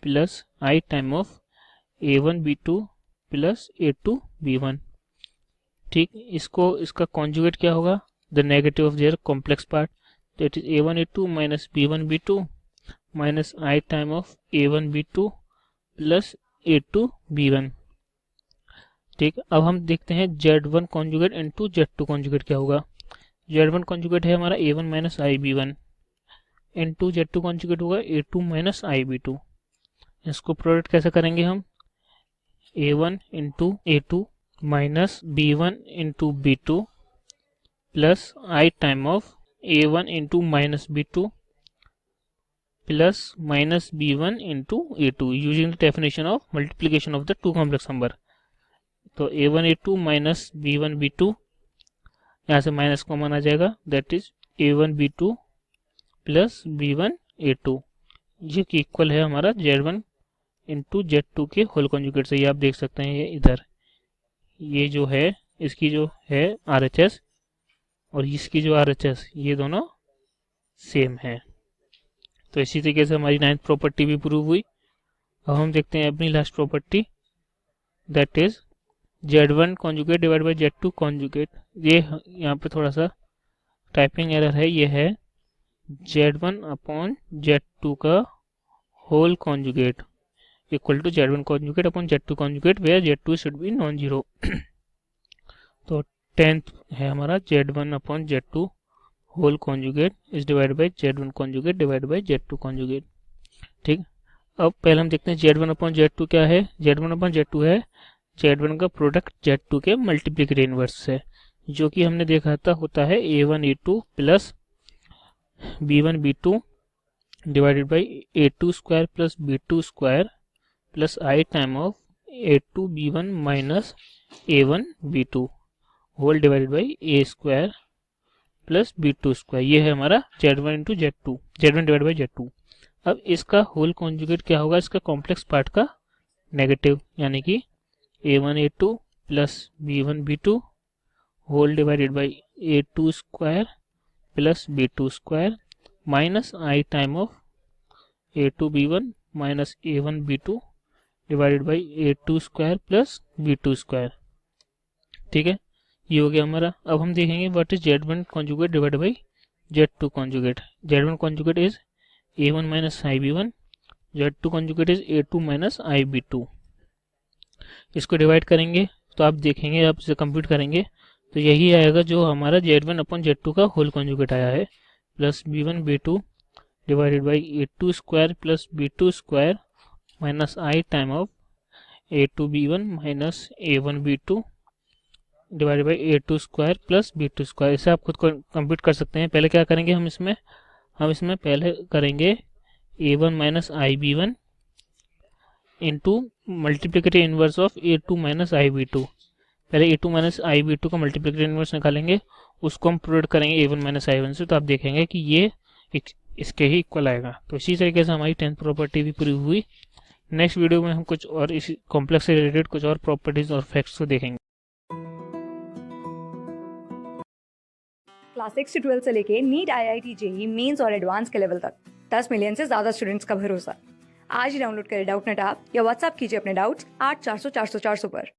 plus I time of A1 B2 plus A2 B1। ठीक, इसका कॉन्जुगेट क्या होगा, the negative of their complex part that is A1 A2 minus B1 B2 minus I time of A1 B2 plus A2 B1। ठीक, अब हम देखते हैं Z1 conjugate into Z2 conjugate क्या होगा। Z1 कॉन्जुगेट है हमारा A1 minus IB1 into Z2 conjugate होगा A2 माइनस IB2। इसको प्रोडक्ट कैसे करेंगे हम, A1 into A2 minus B1 into B2 plus I time of A1 into minus B2 plus minus B1 into A2 using the definition of multiplication of the two complex number. तो A1 A2 minus B1 B2, यहाँ से minus common आ जाएगा that is A1 B2 plus B1 A2, ये की equal है हमारा Z1 into Z2 के whole conjugate से। ये आप देख सकते हैं, ये इधर ये जो है इसकी जो है RHS और इसकी जो RHS ये दोनों सेम है। तो इसी तरीके से हमारी 9th प्रॉपर्टी भी प्रूव हुई। अब हम देखते हैं अपनी last property that is Z1 conjugate divide by Z2 conjugate, ये यहाँ पे थोड़ा सा टाइपिंग एरर है, ये है Z1 अपॉन Z2 का whole conjugate equal to Z1 conjugate upon Z2 conjugate where Z2 should be non zero. तो 10th है हमारा Z1 upon Z2 whole conjugate is divide by Z1 conjugate divide by Z2 conjugate. ठीक, अब पहले हम देखते हैं Z1 अपॉन Z2 क्या है। Z1 अपॉन Z2 है Z1 का प्रोडक्ट Z2 के मल्टीप्लिकेटिव इनवर्स से, जो कि हमने देखा था होता है A1 A2 plus B1 B2 divided by A2 square plus B2 square plus I time of A2 B1 minus A1 B2 whole divided by A square plus B2 square. ये है हमारा Z1 into Z2, Z1 divide by Z2। अब इसका whole conjugate क्या होगा, इसका complex part का negative, यानी कि A1 A2 plus B1 B2 whole divided by A2 square plus B2 square minus I time of A2 B1 minus A1 B2 divided by A2 square plus B2 square. ठीक है, ये हो गया हमारा। अब हम देखेंगे what is Z1 conjugate divide by Z2 conjugate. Z1 conjugate is A1 minus IB1, Z2 conjugate is A2 minus IB2। इसको डिवाइड करेंगे तो आप देखेंगे, आप इसे कंप्यूट करेंगे तो यही आएगा जो हमारा Z1 अपॉन Z2 का होल कॉन्जुगेट आया है, plus B1 B2 divided by A2 square plus B2 square minus I time of A2 B1 minus A1 B2 divided by A2 square plus B2 square. इसे आप खुद को compute कर सकते हैं। पहले क्या करेंगे, हम इसमें पहले करेंगे A1 minus IB1 into multiplicative inverse of A2 minus IB2। पहले A2 माइनस IB2 का मल्टीप्लिकेटिव इनवर्स निकालेंगे, उसको हम प्रोडक्ट करेंगे A1 माइनस I1 से, तो आप देखेंगे कि ये इसके ही इक्वल आएगा। तो इसी तरीके से हमारी 10th प्रॉपर्टी भी पूरी हुई। नेक्स्ट वीडियो में हम कुछ और इस कॉम्प्लेक्स से रिलेटेड कुछ और प्रॉपर्टीज और फैक्ट्स को देखेंगे। क्लास 6 से 12 से लेके नीट IIT JEE मेंस और एडवांस के लेवल तक 10 मिलियन से ज्यादा स्टूडेंट्स का भरोसा। आज ही डाउनलोड करें डाउटनेट ऐप या व्हाट्सएप कीजिए अपने डाउट्स 8400 400 400 पर।